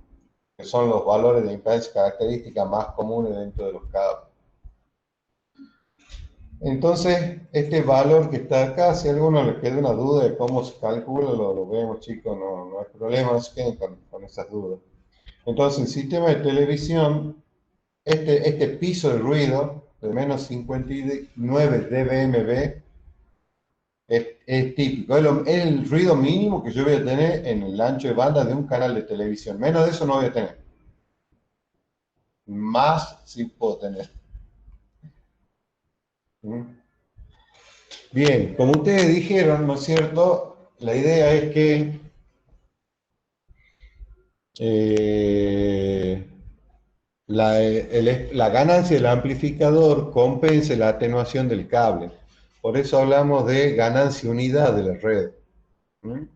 Que son los valores de impedancia característica más comunes dentro de los cables. Entonces, este valor que está acá, si a alguno le queda una duda de cómo se calcula, lo vemos, chicos, no hay problema, no se queden con esas dudas. Entonces, el sistema de televisión, este piso de ruido de menos 59 dBmB es típico. Es el ruido mínimo que yo voy a tener en el ancho de banda de un canal de televisión. Menos de eso no voy a tener. Más sí puedo tener. Bien, como ustedes dijeron, ¿no es cierto? La idea es que la ganancia del amplificador compense la atenuación del cable. Por eso hablamos de ganancia unidad de la red. ¿Mm?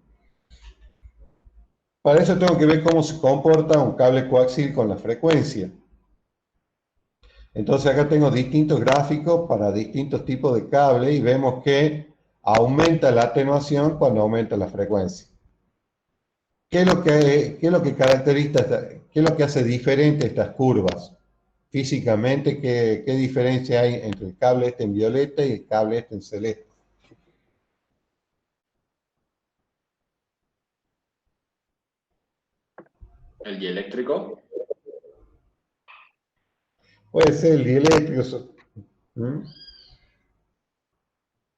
Para eso tengo que ver cómo se comporta un cable coaxil con la frecuencia. Entonces acá tengo distintos gráficos para distintos tipos de cable y vemos que aumenta la atenuación cuando aumenta la frecuencia. ¿Qué es lo que caracteriza, qué es lo que hace diferente estas curvas? Físicamente, ¿qué diferencia hay entre el cable este en violeta y el cable este en celeste? El dieléctrico. Puede ser el dieléctrico, ¿Mm?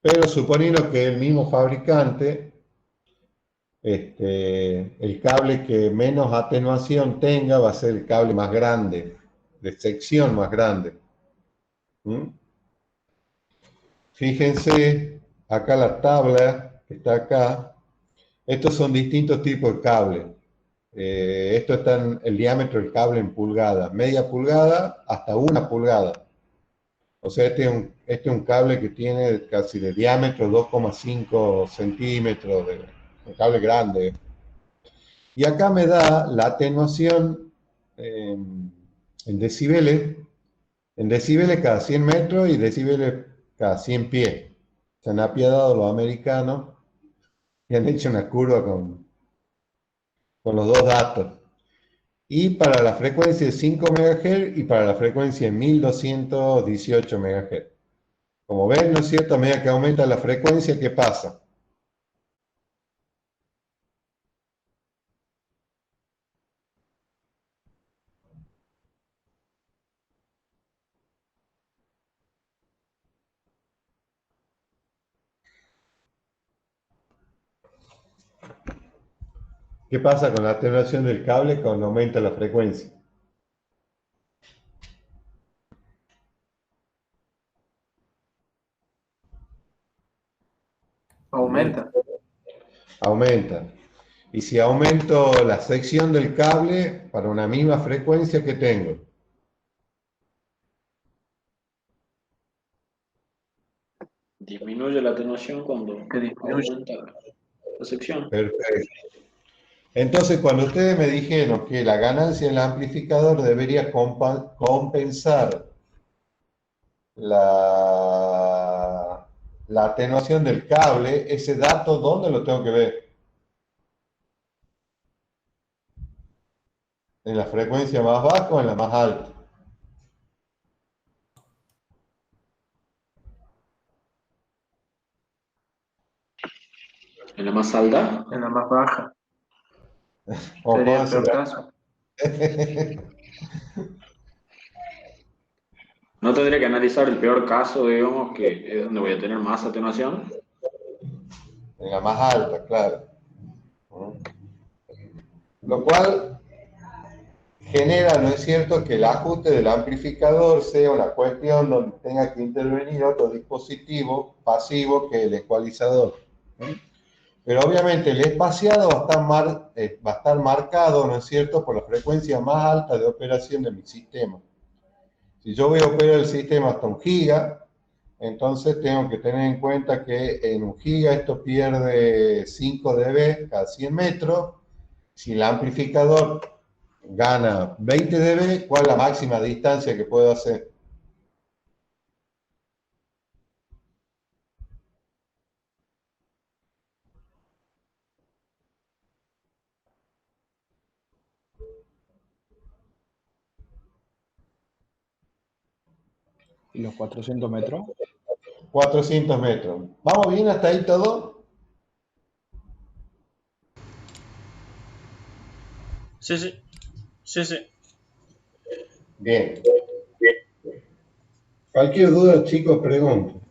Pero suponiendo que el mismo fabricante, el cable que menos atenuación tenga va a ser el cable más grande, de sección más grande. ¿Mm? Fíjense acá la tabla que está acá. Estos son distintos tipos de cable. Esto está en el diámetro del cable en pulgadas, media pulgada hasta 1 pulgada. O sea, este es un cable que tiene casi de diámetro 2,5 centímetros, un cable grande. Y acá me da la atenuación en decibeles cada 100 metros y decibeles cada 100 pies. Se han apiadado los americanos y han hecho una curva con los dos datos. Y para la frecuencia de 5 MHz y para la frecuencia de 1218 MHz. Como ven, ¿no es cierto? A medida que aumenta la frecuencia, ¿qué pasa? ¿Qué pasa con la atenuación del cable cuando aumenta la frecuencia? Aumenta. Aumenta. Y si aumento la sección del cable para una misma frecuencia que tengo. Disminuye la atenuación cuando Que disminuye. aumenta la sección. Perfecto. Entonces, cuando ustedes me dijeron que la ganancia del amplificador debería compensar la atenuación del cable, ese dato, ¿dónde lo tengo que ver? ¿En la frecuencia más baja o en la más alta? En la más alta. En la más baja. O Sería el pónganse peor caso. No tendría que analizar el peor caso, digamos, que es donde voy a tener más atenuación. en la más alta, claro. Lo cual genera, ¿no es cierto?, que el ajuste del amplificador sea una cuestión donde tenga que intervenir otro dispositivo pasivo que el ecualizador. Pero obviamente el espaciado va a estar marcado, ¿no es cierto?, por la frecuencia más alta de operación de mi sistema. Si yo voy a operar el sistema hasta 1 giga, entonces tengo que tener en cuenta que en 1 giga esto pierde 5 dB cada 100 metros. Si el amplificador gana 20 dB, ¿cuál es la máxima distancia que puedo hacer? ¿Y los 400 metros? 400 metros. ¿Vamos bien hasta ahí todo? Sí, sí. Sí, sí. Bien. Cualquier duda, chicos, pregunten.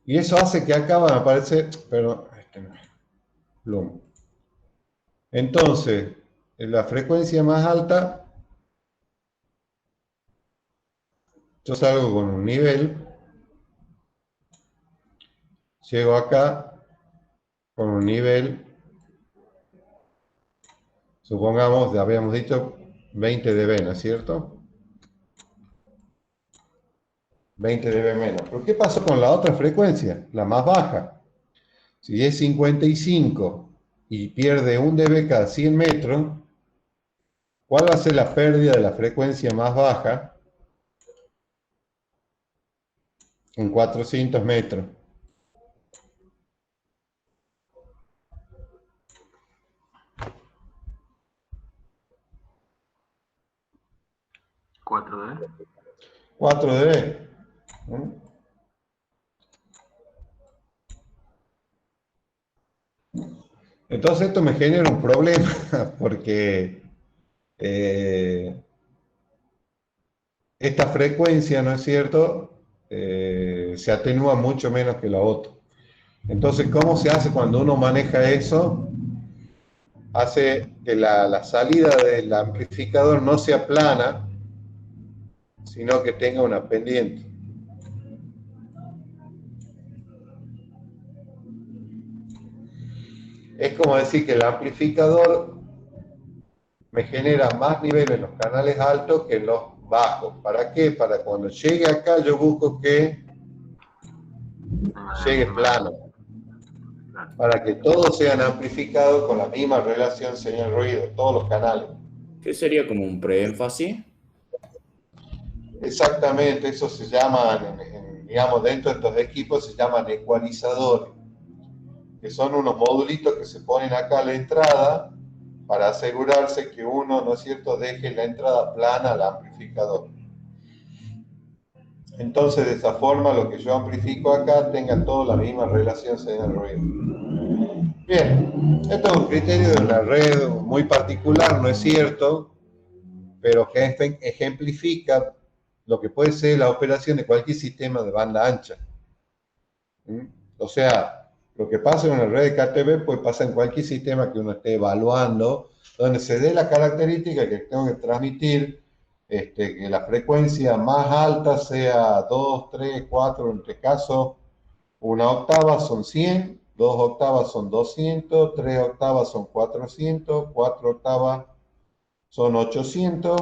Y eso hace que acá van a aparecer, perdón, este no es, Bloom. Entonces, en la frecuencia más alta Yo salgo con un nivel, llego acá con un nivel, supongamos, ya habíamos dicho 20 dB, ¿no es cierto? 20 dB menos. ¿Pero qué pasó con la otra frecuencia, la más baja? Si es 55 y pierde 1 dB cada 100 metros, ¿cuál va a ser la pérdida de la frecuencia más baja en 400 metros? ¿4D? 4 dB. ¿Mm? Entonces esto me genera un problema porque esta frecuencia, ¿no es cierto? Se atenúa mucho menos que la otra. Entonces, ¿cómo se hace cuando uno maneja eso? Hace que la salida del amplificador no sea plana, sino que tenga una pendiente. Es como decir que el amplificador me genera más nivel en los canales altos que en los bajos. ¿Para qué? Para cuando llegue acá yo busco que llegue plano. Para que todos sean amplificados con la misma relación señal-ruido, todos los canales. ¿Qué sería como un preénfasis? Exactamente, eso se llaman, digamos, dentro de estos equipos se llaman ecualizadores, que son unos modulitos que se ponen acá a la entrada para asegurarse que uno, ¿no es cierto?, deje la entrada plana al amplificador. Entonces, de esa forma, lo que yo amplifico acá tenga toda la misma relación señal-ruido. Bien, esto es un criterio de una red muy particular, ¿no es cierto?, pero que ejemplifica lo que puede ser la operación de cualquier sistema de banda ancha. O sea, lo que pasa en una red de KTV puede pasar en cualquier sistema que uno esté evaluando, donde se dé la característica que tengo que transmitir, que la frecuencia más alta sea 2, 3, 4, en este caso, una octava son 100, 2 octavas son 200, 3 octavas son 400, 4 octavas son 800,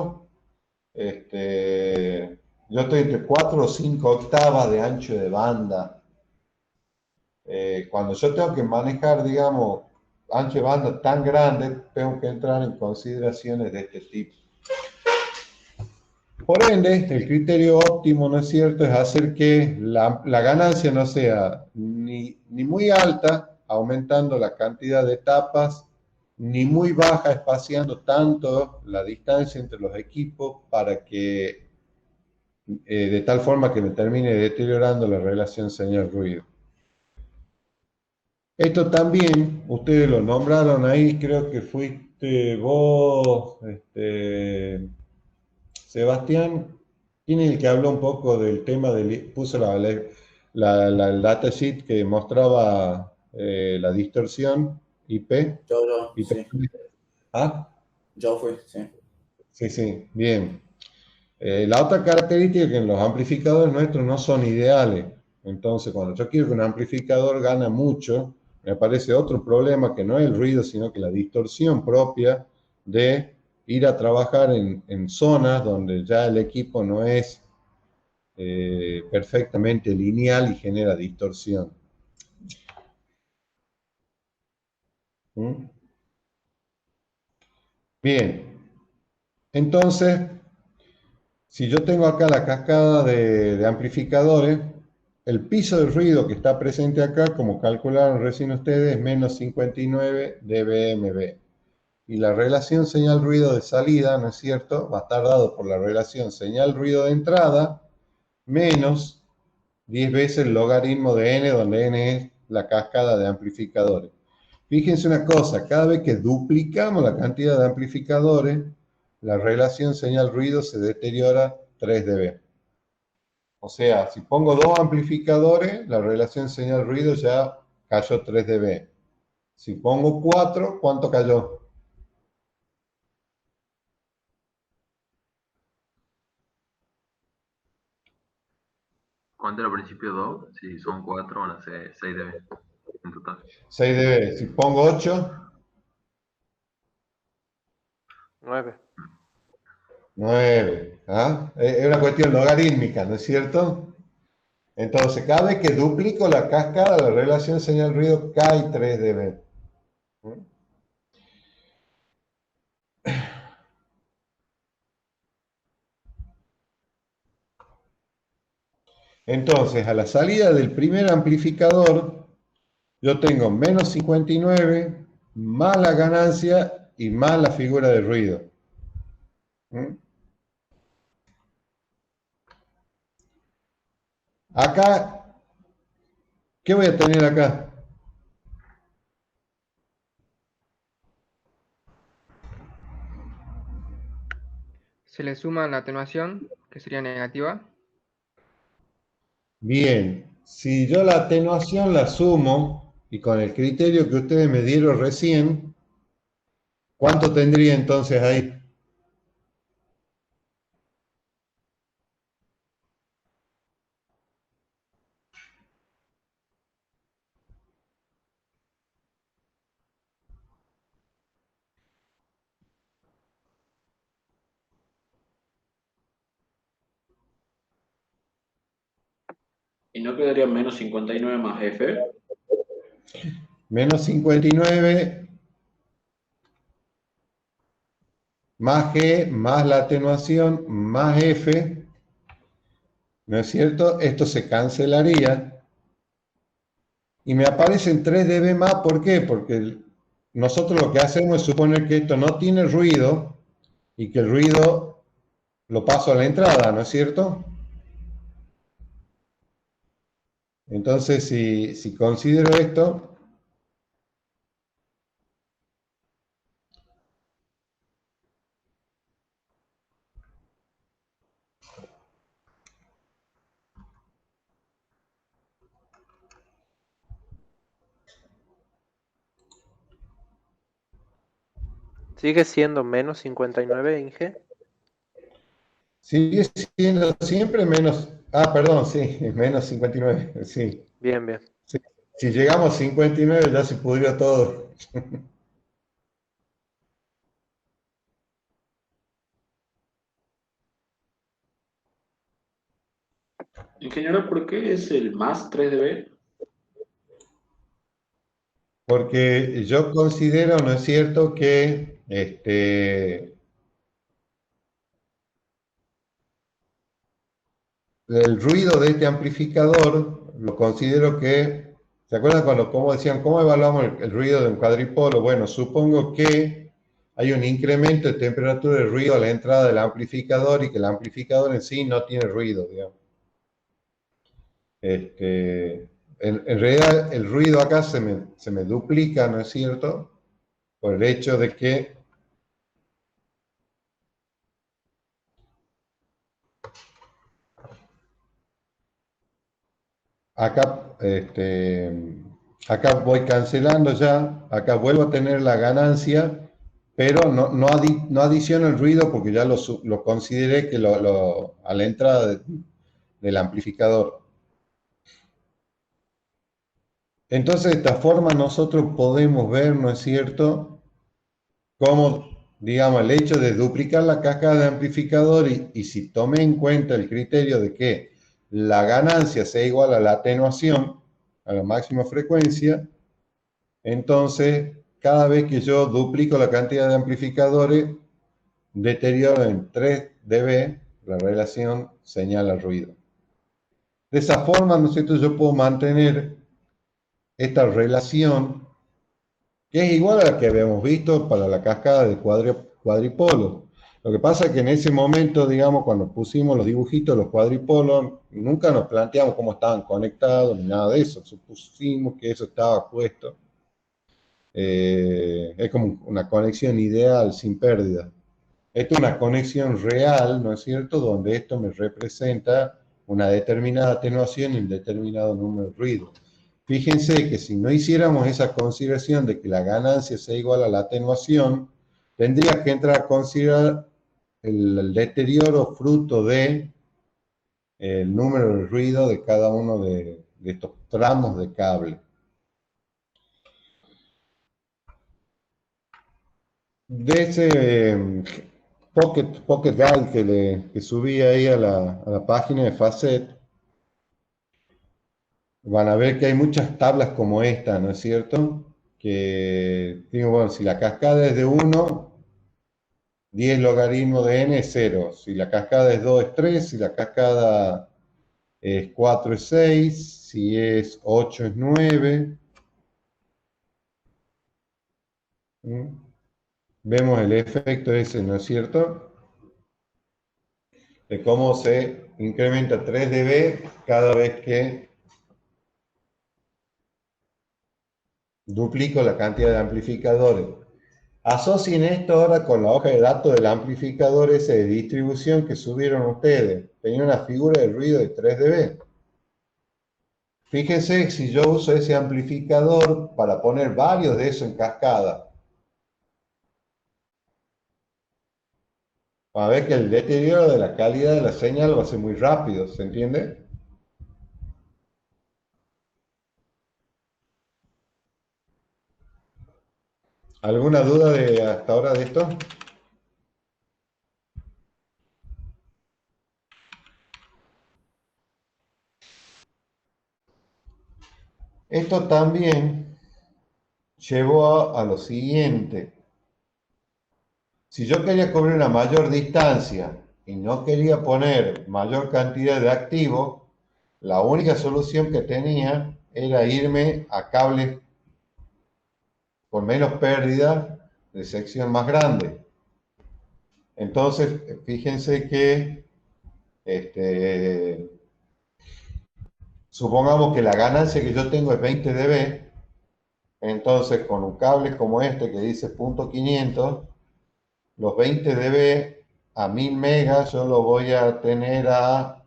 yo estoy entre 4 o 5 octavas de ancho de banda. Cuando yo tengo que manejar, digamos, ancho de banda tan grande, tengo que entrar en consideraciones de este tipo. Por ende, el criterio óptimo, ¿no es cierto?, es hacer que la ganancia no sea ni muy alta, aumentando la cantidad de etapas, ni muy baja, espaciando tanto la distancia entre los equipos para que, de tal forma que me termine deteriorando la relación señal-ruido. Esto también, ustedes lo nombraron ahí, creo que fuiste vos, Sebastián, ¿quién es el que habló un poco del tema puso el datasheet que mostraba la distorsión IP? IP. Sí. ¿Ah? Yo fui, sí. Sí, sí, bien. La otra característica es que los amplificadores nuestros no son ideales. Entonces, cuando yo quiero que un amplificador gane mucho, me aparece otro problema que no es el ruido, sino que la distorsión propia de ir a trabajar en zonas donde ya el equipo no es perfectamente lineal y genera distorsión. ¿Mm? Bien, entonces, si yo tengo acá la cascada de amplificadores, el piso de ruido que está presente acá, como calcularon recién ustedes, es menos 59 dBmB. Y la relación señal-ruido de salida, ¿no es cierto?, va a estar dado por la relación señal-ruido de entrada menos 10 veces el logaritmo de n, donde n es la cascada de amplificadores. Fíjense una cosa, cada vez que duplicamos la cantidad de amplificadores, la relación señal-ruido se deteriora 3 dB. O sea, si pongo 2 amplificadores, la relación señal-ruido ya cayó 3 dB. Si pongo 4, ¿cuánto cayó? ¿Cuánto era al principio 2? Si son 4, van a ser 6 dB en total. 6 dB. Si pongo 8, 9. 9. ¿Ah? Es una cuestión logarítmica, ¿no es cierto? Entonces, cada vez que duplico la cascada, la relación señal-ruido cae 3 dB. Entonces, a la salida del primer amplificador, yo tengo menos 59, más la ganancia y más la figura de ruido. Acá, ¿qué voy a tener acá? Se le suma la atenuación, que sería negativa. Bien, si yo la atenuación la sumo, y con el criterio que ustedes me dieron recién, ¿cuánto tendría entonces ahí? ¿Y no quedaría menos 59 más F? Menos 59 más G más la atenuación más F, ¿no es cierto? Esto se cancelaría y me aparecen 3 dB más. ¿Por qué? Porque nosotros lo que hacemos es suponer que esto no tiene ruido y que el ruido lo paso a la entrada, ¿no es cierto? Entonces, si considero esto, ¿Sigue siendo menos 59, Inge? sigue siendo siempre menos, perdón, sí, menos 59, sí. Bien, bien. Sí. Si llegamos a 59 ya se pudrió todo. Ingeniero, ¿por qué es el más 3 dB? Porque yo considero, ¿no es cierto?, que el ruido de este amplificador lo considero que, ¿se acuerdan cuando cómo decían, cómo evaluamos el ruido de un cuadripolo? Bueno, supongo que hay un incremento de temperatura de ruido a la entrada del amplificador y que el amplificador en sí no tiene ruido, digamos. En realidad el ruido acá se me duplica, ¿no es cierto?, por el hecho de que acá, acá voy cancelando ya, acá vuelvo a tener la ganancia, pero no adiciono el ruido porque ya lo consideré que a la entrada del amplificador. Entonces, de esta forma nosotros podemos ver, ¿no es cierto?, cómo, digamos, el hecho de duplicar la cascada de amplificador y si tomé en cuenta el criterio de que la ganancia sea igual a la atenuación, a la máxima frecuencia, entonces cada vez que yo duplico la cantidad de amplificadores, deterioro en 3 dB la relación señal-ruido. De esa forma, ¿no es cierto?, yo puedo mantener esta relación que es igual a la que habíamos visto para la cascada de cuadripolo. Lo que pasa es que en ese momento, digamos, cuando pusimos los dibujitos de los cuadripolos, nunca nos planteamos cómo estaban conectados ni nada de eso. Supusimos que eso estaba puesto. Es como una conexión ideal, sin pérdida. Esto es una conexión real, ¿no es cierto?, donde esto me representa una determinada atenuación y un determinado número de ruido. Fíjense que si no hiciéramos esa consideración de que la ganancia sea igual a la atenuación, tendría que entrar a considerar el deterioro fruto de el número de ruido de cada uno de estos tramos de cable. De ese Pocket Guide que subí ahí a la página de Facet, van a ver que hay muchas tablas como esta, ¿no es cierto? Que digo, bueno, si la cascada es de 1, 10 logaritmo de n es 0. Si la cascada es 2 es 3, si la cascada es 4 es 6, si es 8 es 9. ¿Mm? Vemos el efecto ese, ¿no es cierto? De cómo se incrementa 3 dB cada vez que duplico la cantidad de amplificadores. Asocien esto ahora con la hoja de datos del amplificador ese de distribución que subieron ustedes. Tenía una figura de ruido de 3 dB. Fíjense si yo uso ese amplificador para poner varios de esos en cascada. Va a ver que el deterioro de la calidad de la señal va a ser muy rápido, ¿se entiende? ¿Alguna duda de hasta ahora de esto? Esto también llevó a lo siguiente. Si yo quería cubrir una mayor distancia y no quería poner mayor cantidad de activos, la única solución que tenía era irme a cables con menos pérdida de sección más grande. Entonces, fíjense que supongamos que la ganancia que yo tengo es 20 dB, entonces con un cable como este que dice .500, los 20 dB a 1000 megas yo lo voy a tener a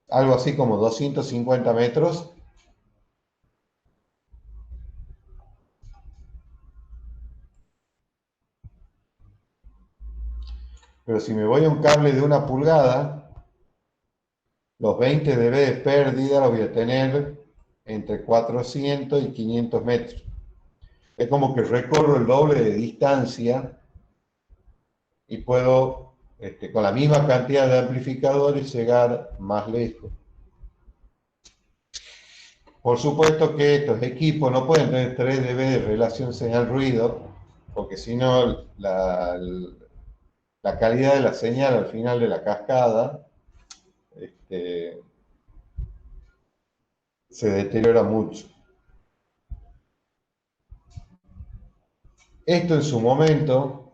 algo así como 250 metros. Pero si me voy a un cable de 1 pulgada, los 20 dB de pérdida los voy a tener entre 400 y 500 metros. Es como que recorro el doble de distancia y puedo, con la misma cantidad de amplificadores, llegar más lejos. Por supuesto que estos equipos no pueden tener 3 dB de relación señal-ruido, porque si no la calidad de la señal al final de la cascada se deteriora mucho. Esto en su momento,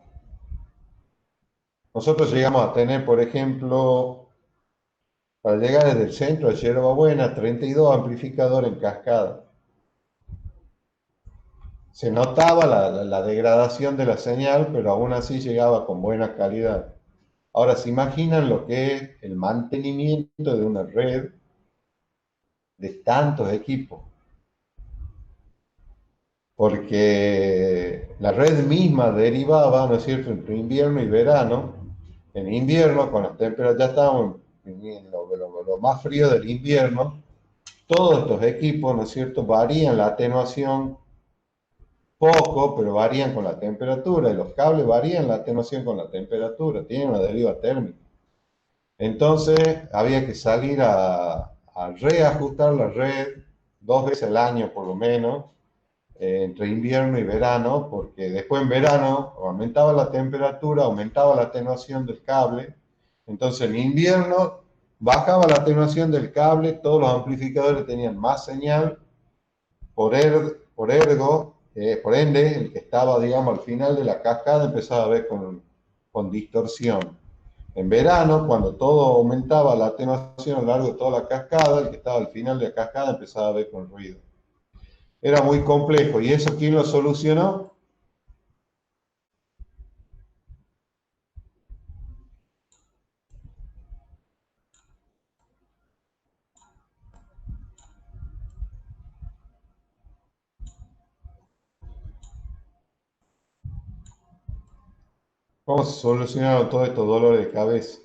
nosotros llegamos a tener, por ejemplo, para llegar desde el centro de Yerba Buena, 32 amplificadores en cascada. Se notaba la degradación de la señal, pero aún así llegaba con buena calidad. Ahora, ¿se imaginan lo que es el mantenimiento de una red de tantos equipos? Porque la red misma derivaba, ¿no es cierto?, entre invierno y verano. En invierno, con las temperaturas, ya estábamos en lo más frío del invierno, todos estos equipos, ¿no es cierto?, varían la atenuación poco, pero varían con la temperatura, y los cables varían la atenuación con la temperatura, tienen una deriva térmica. Entonces, había que salir a reajustar la red 2 veces al año, por lo menos, entre invierno y verano, porque después en verano aumentaba la temperatura, aumentaba la atenuación del cable, entonces en invierno bajaba la atenuación del cable, todos los amplificadores tenían más señal, por ende, el que estaba, digamos, al final de la cascada empezaba a ver con distorsión. En verano, cuando todo aumentaba la atenuación a lo largo de toda la cascada, el que estaba al final de la cascada empezaba a ver con ruido. Era muy complejo. ¿Y eso quién lo solucionó? ¿Cómo se solucionaron todos estos dolores de cabeza?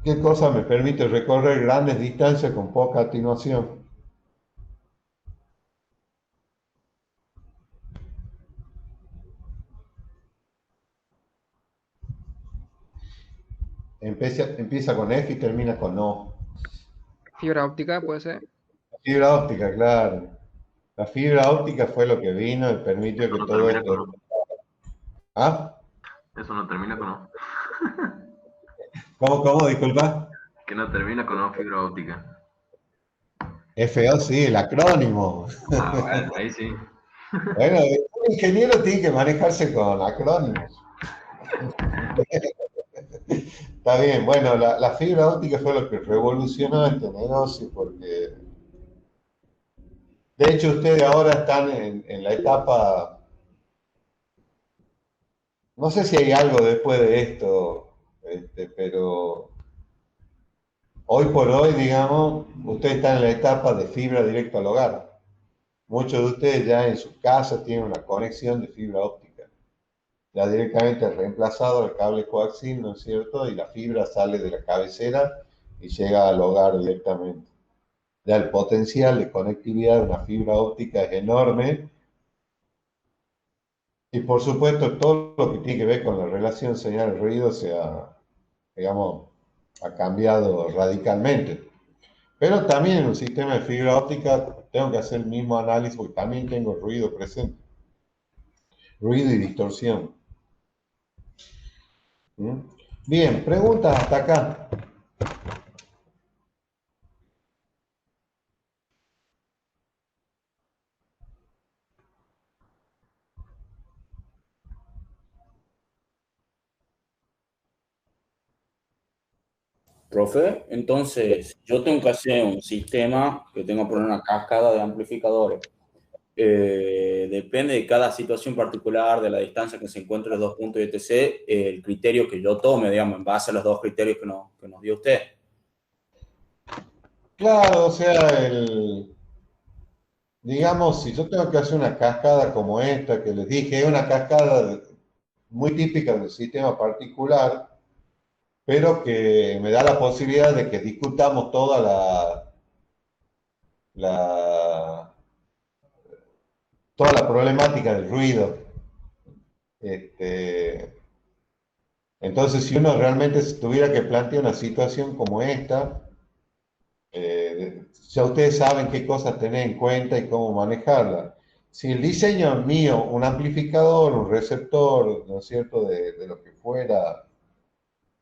¿Qué cosa me permite recorrer grandes distancias con poca atenuación? Empieza con F y termina con O. Fibra óptica puede ser. Fibra óptica, claro. La fibra óptica fue lo que vino y permitió Eso que no todo termina con esto... O. ¿Ah? Eso no termina con O. ¿Cómo? Disculpa. Que no termina con O fibra óptica. FO, sí, el acrónimo. Ah, bueno, ahí sí. Bueno, un ingeniero tiene que manejarse con acrónimos. Está bien, bueno, la fibra óptica fue lo que revolucionó este negocio porque, de hecho, ustedes ahora están en la etapa, no sé si hay algo después de esto, pero hoy por hoy, digamos, ustedes están en la etapa de fibra directo al hogar. Muchos de ustedes ya en sus casas tienen una conexión de fibra óptica. Ya directamente reemplazado el cable coaxil, ¿no es cierto? Y la fibra sale de la cabecera y llega al hogar directamente. Ya el potencial de conectividad de una fibra óptica es enorme y por supuesto todo lo que tiene que ver con la relación señal-ruido digamos, ha cambiado radicalmente. Pero también en un sistema de fibra óptica tengo que hacer el mismo análisis porque también tengo ruido presente, ruido y distorsión. ¿Mm? Bien, preguntas hasta acá. Profe, entonces yo tengo que hacer un sistema que tengo que poner una cascada de amplificadores. Depende de cada situación particular, de la distancia que se encuentren los dos puntos y etc., el criterio que yo tome, digamos, en base a los dos criterios que nos dio usted. Claro, o sea, digamos, si yo tengo que hacer una cascada como esta que les dije, es una cascada muy típica del sistema particular, pero que me da la posibilidad de que discutamos toda la, toda la problemática del ruido. Este, entonces, si uno realmente tuviera que plantear una situación como esta, ya ustedes saben qué cosas tener en cuenta y cómo manejarla. Si el diseño es mío, un amplificador, un receptor, ¿no es cierto?, de lo que fuera,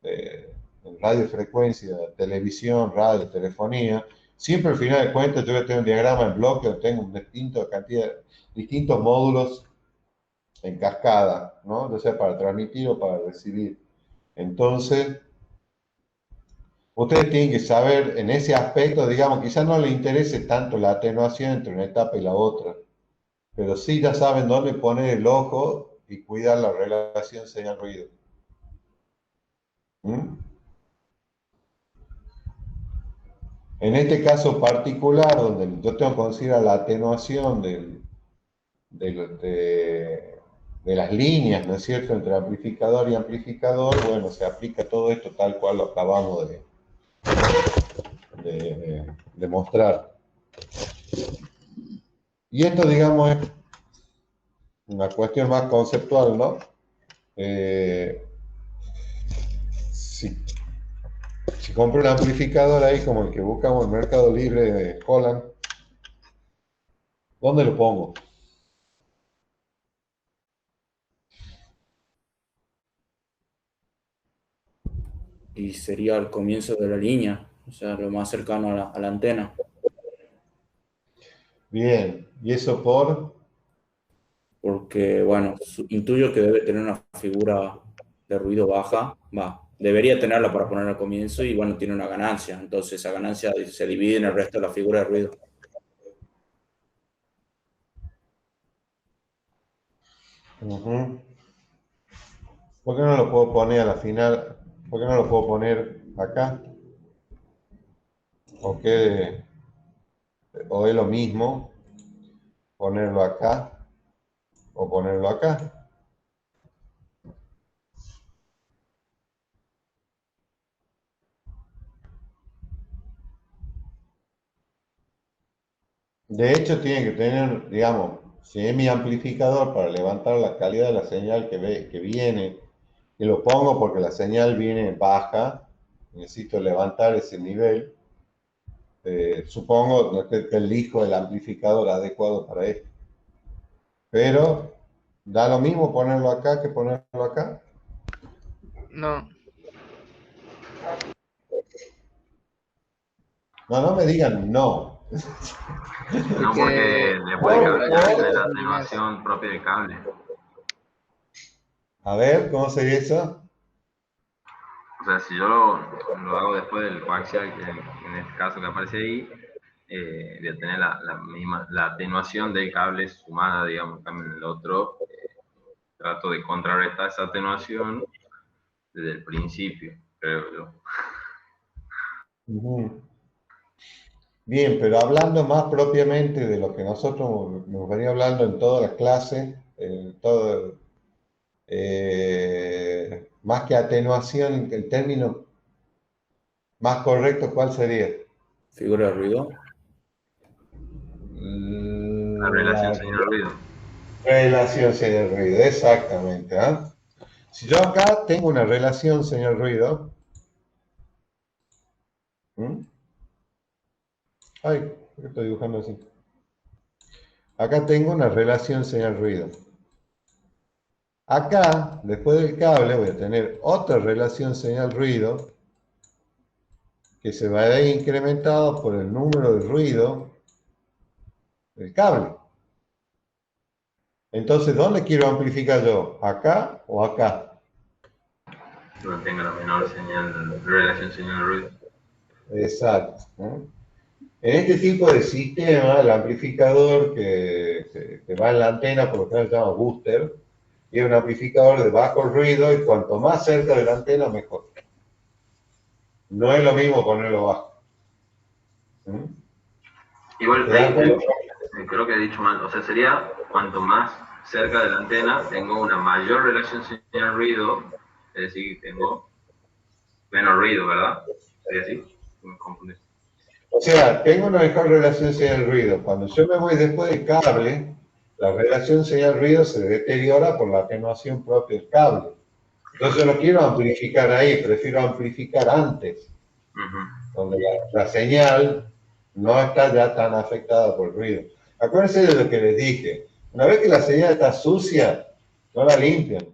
de radiofrecuencia, televisión, radio, telefonía, siempre al final de cuentas yo voy a tener un diagrama en bloque, tengo distintos módulos en cascada, ¿no? Ya sea para transmitir o para recibir. Entonces, ustedes tienen que saber en ese aspecto, digamos, quizás no les interese tanto la atenuación entre una etapa y la otra, pero sí ya saben dónde poner el ojo y cuidar la relación señal-ruido. ¿Mm? En este caso particular, donde yo tengo que considerar la atenuación de las líneas, ¿no es cierto?, entre amplificador y amplificador, bueno, se aplica todo esto tal cual lo acabamos de mostrar. Y esto, digamos, es una cuestión más conceptual, ¿no? Si, si compro un amplificador ahí como el que buscamos en Mercado Libre de Holland, ¿dónde lo pongo? Y sería el comienzo de la línea, o sea, lo más cercano a la antena. Bien, ¿y eso por? Porque, bueno, intuyo que debe tener una figura de ruido baja, debería tenerla para poner al comienzo y, bueno, tiene una ganancia, entonces esa ganancia se divide en el resto de la figura de ruido. Uh-huh. ¿Por qué no lo puedo poner a la final? ¿Por qué no lo puedo poner acá? ¿O qué? ¿O es lo mismo ponerlo acá o ponerlo acá? De hecho, tiene que tener, digamos, si es mi amplificador para levantar la calidad de la señal que viene, y lo pongo porque la señal viene baja, necesito levantar ese nivel, supongo que elijo el amplificador adecuado para esto. Pero, ¿da lo mismo ponerlo acá que ponerlo acá? No, No, no me digan no. No, que porque le puede Por cambiar favor. de la atenuación propia del cable. A ver, ¿cómo sería eso? O sea, si yo lo hago después del coaxial, que en este caso que aparece ahí, voy a tener la atenuación del cable sumada, digamos. En cambio, en el otro, trato de contrarrestar esa atenuación desde el principio, creo yo. Ujú. Bien, pero hablando más propiamente de lo que nosotros nos venía hablando en todas las clases, en todo, más que atenuación, el término más correcto, ¿cuál sería? Figura de ruido. La relación La señal-ruido. relación señal ruido, exactamente. ¿Ah? Si yo acá tengo una relación señal ruido, ¿Mm? Ay, ¿por qué estoy dibujando así? Acá tengo una relación señal ruido. Acá, después del cable, voy a tener otra relación señal ruido que se va a ir incrementado por el número de ruido del cable. Entonces, ¿dónde quiero amplificar yo? ¿Acá o acá? No tenga la menor relación señal-ruido. Exacto, ¿no? En este tipo de sistema, el amplificador que va en la antena, por lo general se llama booster, y es un amplificador de bajo ruido y cuanto más cerca de la antena, mejor. No es lo mismo ponerlo bajo. ¿Mm? Igual ¿Te das ahí cuenta? creo que he dicho mal. O sea, sería cuanto más cerca de la antena tengo una mayor relación señal-ruido, es decir, tengo menos ruido, ¿verdad? ¿Sería así? Me confundí. O sea, tengo una mejor relación señal-ruido. Cuando yo me voy después del cable, la relación señal-ruido se deteriora por la atenuación propia del cable. Entonces yo no quiero amplificar ahí, prefiero amplificar antes, donde la señal no está ya tan afectada por el ruido. Acuérdense de lo que les dije. Una vez que la señal está sucia, no la limpian.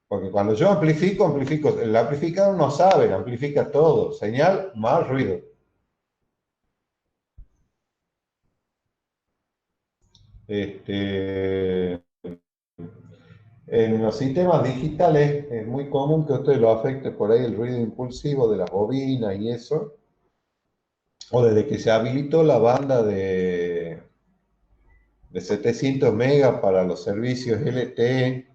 Porque cuando yo amplifico, el amplificador no sabe, amplifica todo. Señal más ruido. En los sistemas digitales es muy común que a ustedes lo afecte por ahí el ruido impulsivo de las bobinas y eso. O desde que se habilitó la banda de 700 megas para los servicios LTE,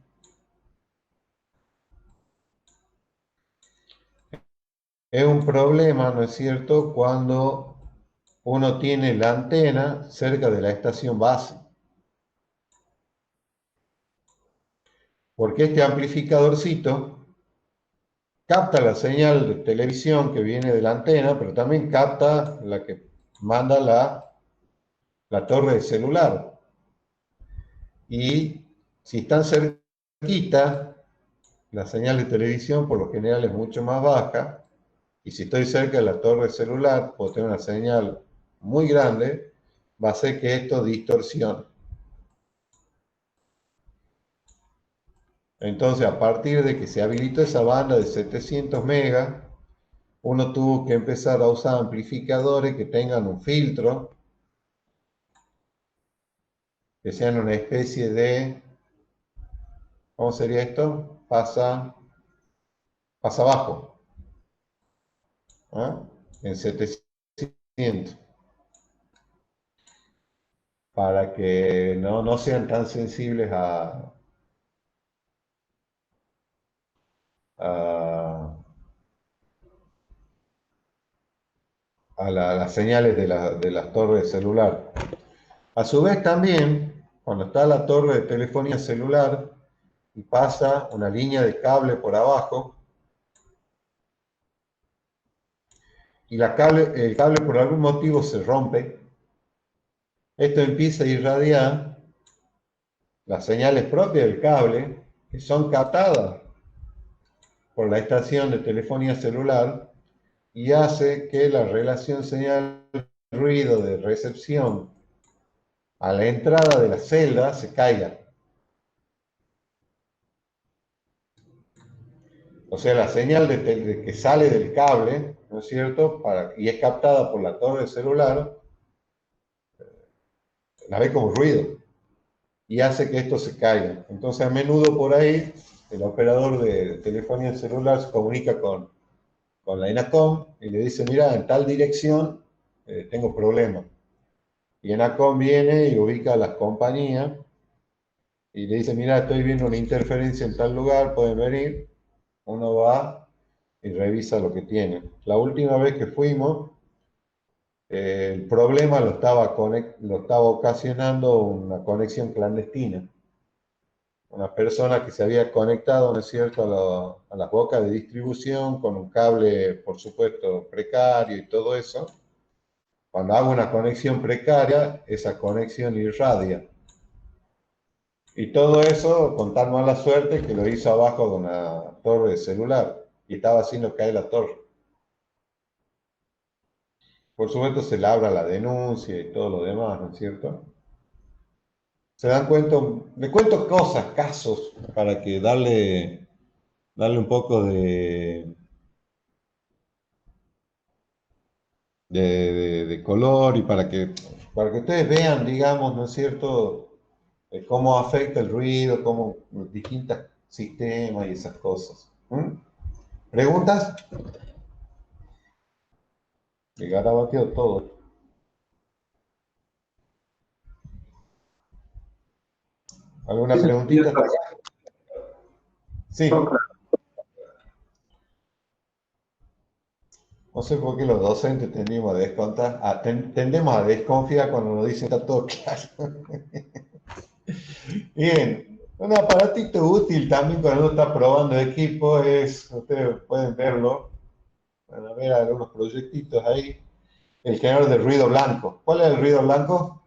es un problema, ¿no es cierto?, cuando uno tiene la antena cerca de la estación base. Porque este amplificadorcito capta la señal de televisión que viene de la antena, pero también capta la que manda la torre de celular. Y si están cerquita, la señal de televisión por lo general es mucho más baja, y si estoy cerca de la torre celular, puedo tener una señal muy grande, va a hacer que esto distorsione. Entonces, a partir de que se habilitó esa banda de 700 megas, uno tuvo que empezar a usar amplificadores que tengan un filtro, que sean una especie de, ¿cómo sería esto? Pasa abajo, ¿ah? En 700, para que no sean tan sensibles a las señales de las torres celular. A su vez también, cuando está la torre de telefonía celular y pasa una línea de cable por abajo, y el cable por algún motivo se rompe, esto empieza a irradiar las señales propias del cable, que son captadas por la estación de telefonía celular, y hace que la relación señal-ruido de recepción a la entrada de la celda se caiga. O sea, la señal de que sale del cable, ¿no es cierto? Y es captada por la torre celular, la ve como ruido y hace que esto se caiga. Entonces, a menudo por ahí, el operador de telefonía celular se comunica con la ENACOM y le dice, mira, en tal dirección tengo problemas. Y ENACOM viene y ubica a las compañías y le dice, mira, estoy viendo una interferencia en tal lugar, pueden venir. Uno va y revisa lo que tiene. La última vez que fuimos, el problema lo estaba ocasionando una conexión clandestina. Una persona que se había conectado, ¿no es cierto?, a las bocas de distribución con un cable, por supuesto, precario y todo eso. Cuando hago una conexión precaria, esa conexión irradia. Y todo eso con tan mala suerte que lo hizo abajo de una torre de celular y estaba haciendo caer la torre. Por supuesto se labra la denuncia y todo lo demás, ¿no es cierto? Se dan cuenta, le cuento cosas, casos, para que darle un poco de color y para que ustedes vean, digamos, ¿no es cierto?, cómo afecta el ruido, cómo los distintos sistemas y esas cosas. ¿Preguntas? El garabateo todo. ¿Alguna preguntita? Sí. No sé por qué los docentes tendemos a desconfiar cuando nos dicen está todo claro. Bien, un aparatito útil también cuando uno está probando equipo es, ustedes pueden verlo, van a ver algunos proyectitos ahí, el generador de ruido blanco. ¿Cuál es el ruido blanco?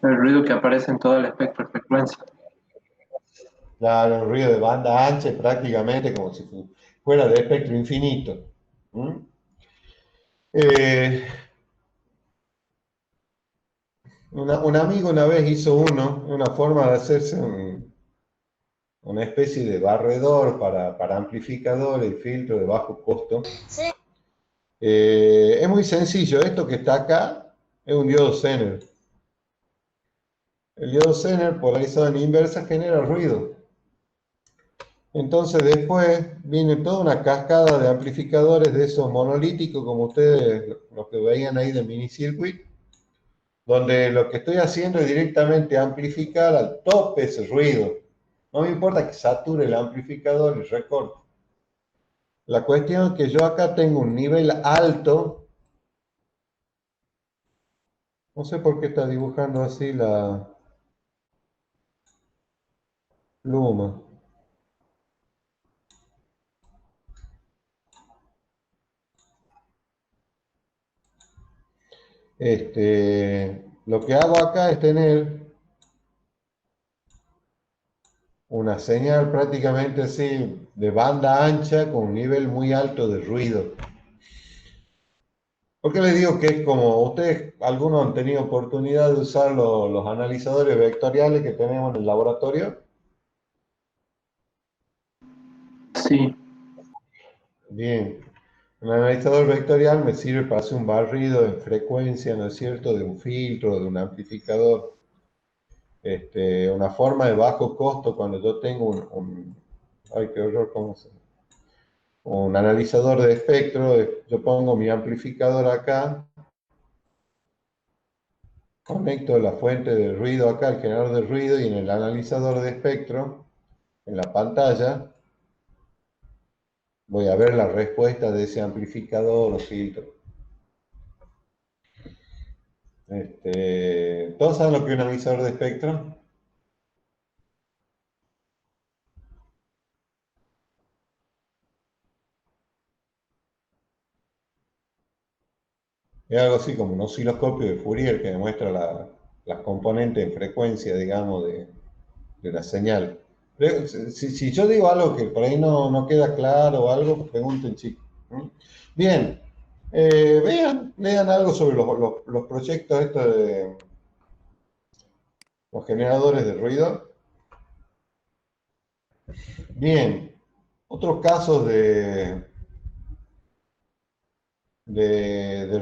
El ruido que aparece en todo el espectro de frecuencia. Claro, el ruido de banda ancha es prácticamente como si fuera de espectro infinito. Un amigo una vez hizo una forma de hacerse una especie de barredor para amplificadores y filtros de bajo costo. Sí. Es muy sencillo, esto que está acá es un diodo Zener. El diodo Zener polarizado en inversa genera ruido. Entonces después viene toda una cascada de amplificadores de esos monolíticos, como ustedes, los que veían ahí de minicircuit, donde lo que estoy haciendo es directamente amplificar al tope ese ruido. No me importa que sature el amplificador y recorte. La cuestión es que yo acá tengo un nivel alto. No sé por qué está dibujando así la pluma. Lo que hago acá es tener una señal prácticamente así de banda ancha con un nivel muy alto de ruido. ¿Por qué les digo que es como ustedes, algunos han tenido oportunidad de usar los analizadores vectoriales que tenemos en el laboratorio? Sí. Bien. Un analizador vectorial me sirve para hacer un barrido en frecuencia, ¿no es cierto?, de un filtro, de un amplificador. Una forma de bajo costo cuando yo tengo ay, qué horror, ¿cómo se llama? Un analizador de espectro, yo pongo mi amplificador acá, conecto la fuente de ruido acá, el generador de ruido, y en el analizador de espectro, en la pantalla, voy a ver la respuesta de ese amplificador o filtro. ¿Todos saben lo que es un analizador de espectro? Es algo así como un osciloscopio de Fourier que demuestra las componentes en frecuencia, digamos, de la señal. Pero si yo digo algo que por ahí no queda claro o algo, pregunten, chicos. Bien, lean algo sobre los proyectos estos de los generadores de ruido. Bien, otros casos de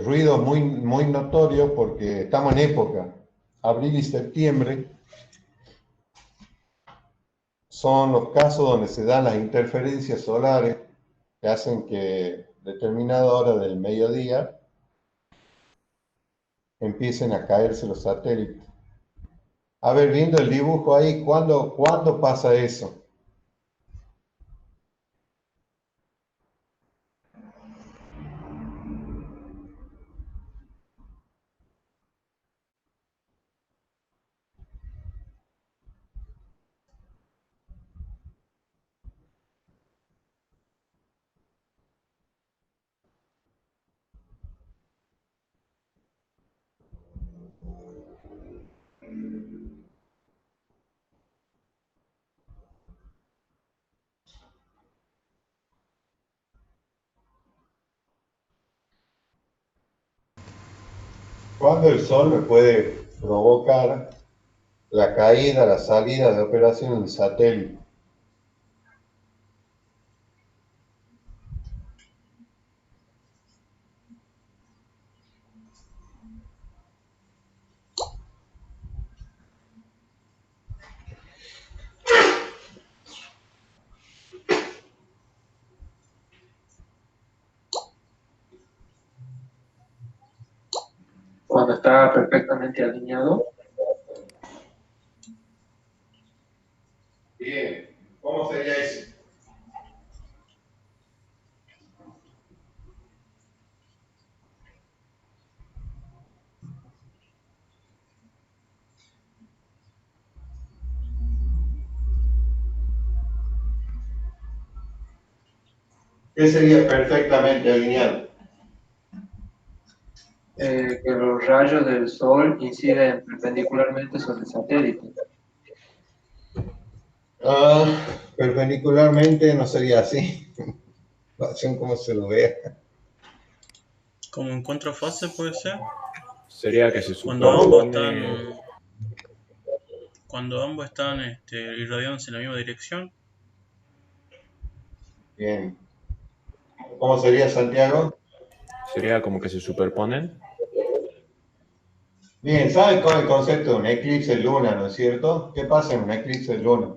ruido muy notorios porque estamos en época, abril y septiembre, son los casos donde se dan las interferencias solares que hacen que determinada hora del mediodía empiecen a caerse los satélites. A ver, viendo el dibujo ahí, ¿cuándo pasa eso? ¿Cuándo el Sol me puede provocar la caída, la salida de operación del satélite? Cuando está perfectamente alineado. Bien, ¿cómo sería eso? ¿Qué sería perfectamente alineado? Que los rayos del Sol inciden perpendicularmente sobre el satélite. Perpendicularmente no sería así. Según como se lo vea. Como en contrafase puede ser. Sería que se Cuando ambos supone... están, cuando ambos están irradiándose en la misma dirección. Bien. ¿Cómo sería, Santiago? Sería como que se superponen. Bien, ¿saben cuál es el concepto de un eclipse de luna, no es cierto? ¿Qué pasa en un eclipse de luna?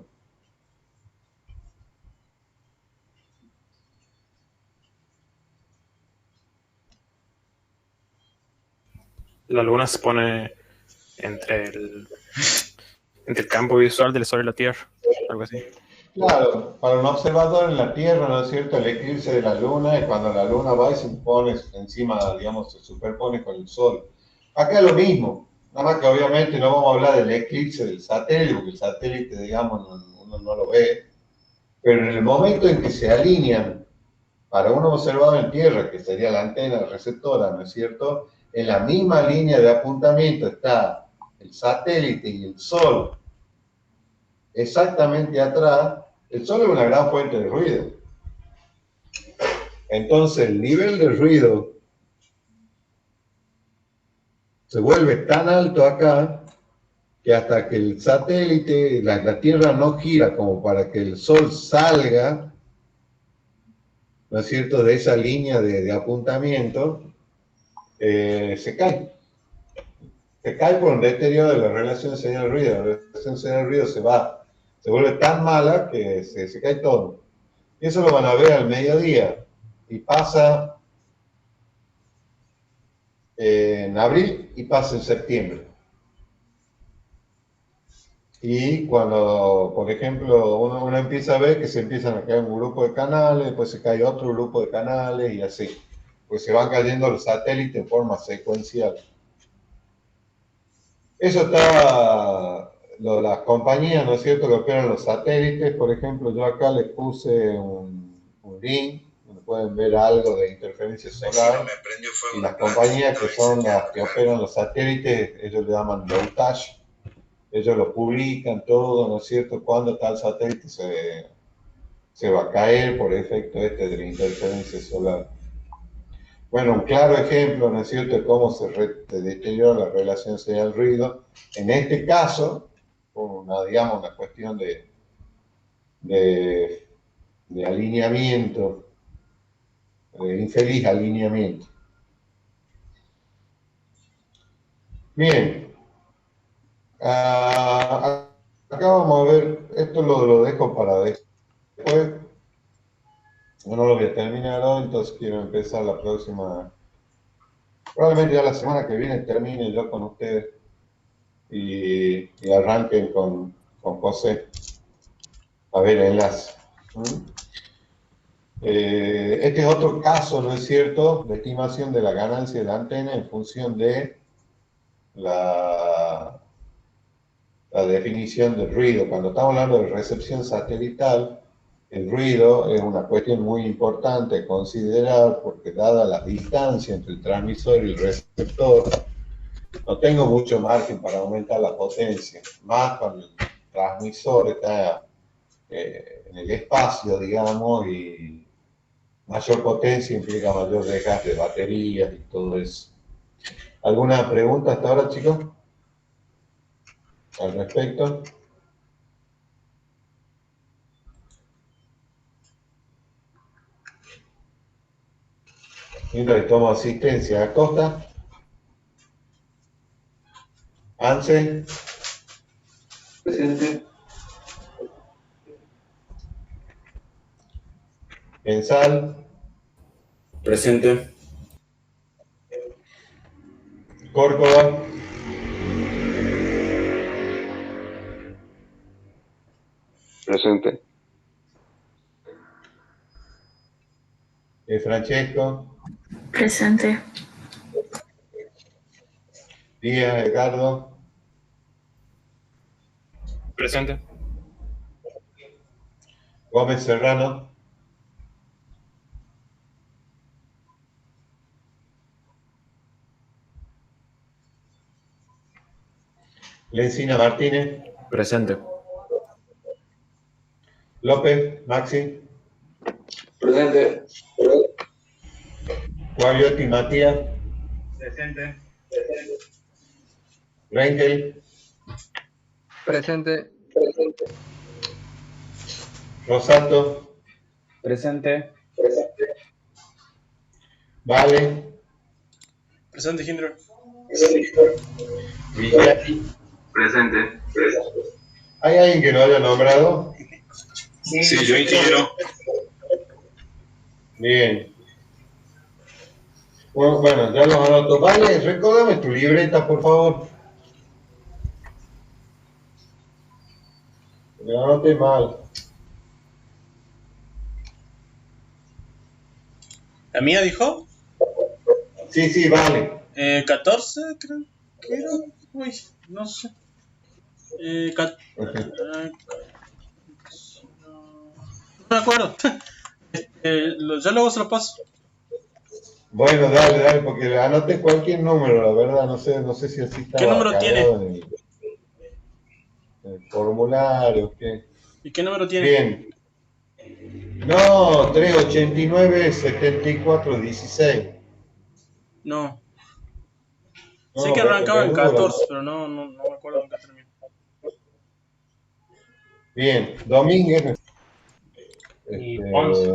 La luna se pone entre el campo visual del Sol y la Tierra, algo así. Claro, para un observador en la Tierra, ¿no es cierto? El eclipse de la luna es cuando la luna va y se pone encima, digamos, se superpone con el Sol. Acá es lo mismo, nada más que obviamente no vamos a hablar del eclipse del satélite, porque el satélite, digamos, uno no lo ve, pero en el momento en que se alinean para un observador en Tierra, que sería la antena receptora, ¿no es cierto? En la misma línea de apuntamiento está el satélite y el Sol, exactamente atrás. El Sol es una gran fuente de ruido. Entonces el nivel de ruido se vuelve tan alto acá que hasta que el satélite, la Tierra no gira como para que el Sol salga, ¿no es cierto?, de esa línea de apuntamiento, se cae. Se cae por un deterioro de la relación señal-ruido. La relación señal-ruido se vuelve tan mala que se cae todo. Y eso lo van a ver al mediodía. Y pasa en abril y pasa en septiembre. Y cuando, por ejemplo, uno empieza a ver que se empiezan a caer un grupo de canales, después se cae otro grupo de canales y así. Pues se van cayendo los satélites en forma secuencial. Eso está, las compañías, ¿no es cierto?, que operan los satélites. Por ejemplo, yo acá les puse un link, pueden ver algo de interferencia solar. Y las compañías que son las que operan los satélites, ellos le llaman low touch. Ellos lo publican todo, ¿no es cierto? Cuando tal satélite se va a caer por efecto de la interferencia solar. Bueno, un claro ejemplo, ¿no es cierto?, de cómo se deteriora la relación señal-ruido. En este caso, digamos, una cuestión de alineamiento, de infeliz alineamiento. Bien. Acá vamos a ver, esto lo dejo para después. No lo voy a terminar hoy, entonces quiero empezar la próxima. Probablemente ya la semana que viene termine yo con ustedes y arranquen con José. A ver, enlace. Este es otro caso, ¿no es cierto?, de estimación de la ganancia de la antena en función de la definición del ruido. Cuando estamos hablando de recepción satelital, el ruido es una cuestión muy importante a considerar porque dada la distancia entre el transmisor y el receptor, no tengo mucho margen para aumentar la potencia. Más cuando el transmisor está en el espacio, digamos, y mayor potencia implica mayor desgaste de baterías y todo eso. ¿Alguna pregunta hasta ahora, chicos? Al respecto. Mientras tomo asistencia. Acosta. Ansel. Presente. Ensal. Presente. Córcova. Presente. Francesco. Presente. Díaz, Edgardo. Presente. Gómez Serrano. Lencina Martínez. Presente. López, Maxi. Presente. Guaviotti, Matías. Presente. Rengel. Presente. Rosato. Presente. Vale. Presente, Hindra. Villati. Presente. ¿Hay alguien que lo haya nombrado? Sí, yo ingeniero. Bien. Bueno, ya los anoto. Vale, recórdame tu libreta, por favor. Me anoté mal. ¿La mía dijo? Sí, vale. 14, creo que era. Uy, no sé. No me acuerdo. Ya luego se lo paso. Bueno, dale, porque anoté cualquier número, la verdad, no sé si así está. ¿Qué número tiene? En el formulario, ¿qué? ¿Y qué número tiene? Bien. No, 389-7416. No. No, Sé que arrancaba en Verdugo, 14, pero no me acuerdo en qué terminó. Bien, Domínguez. Y 11.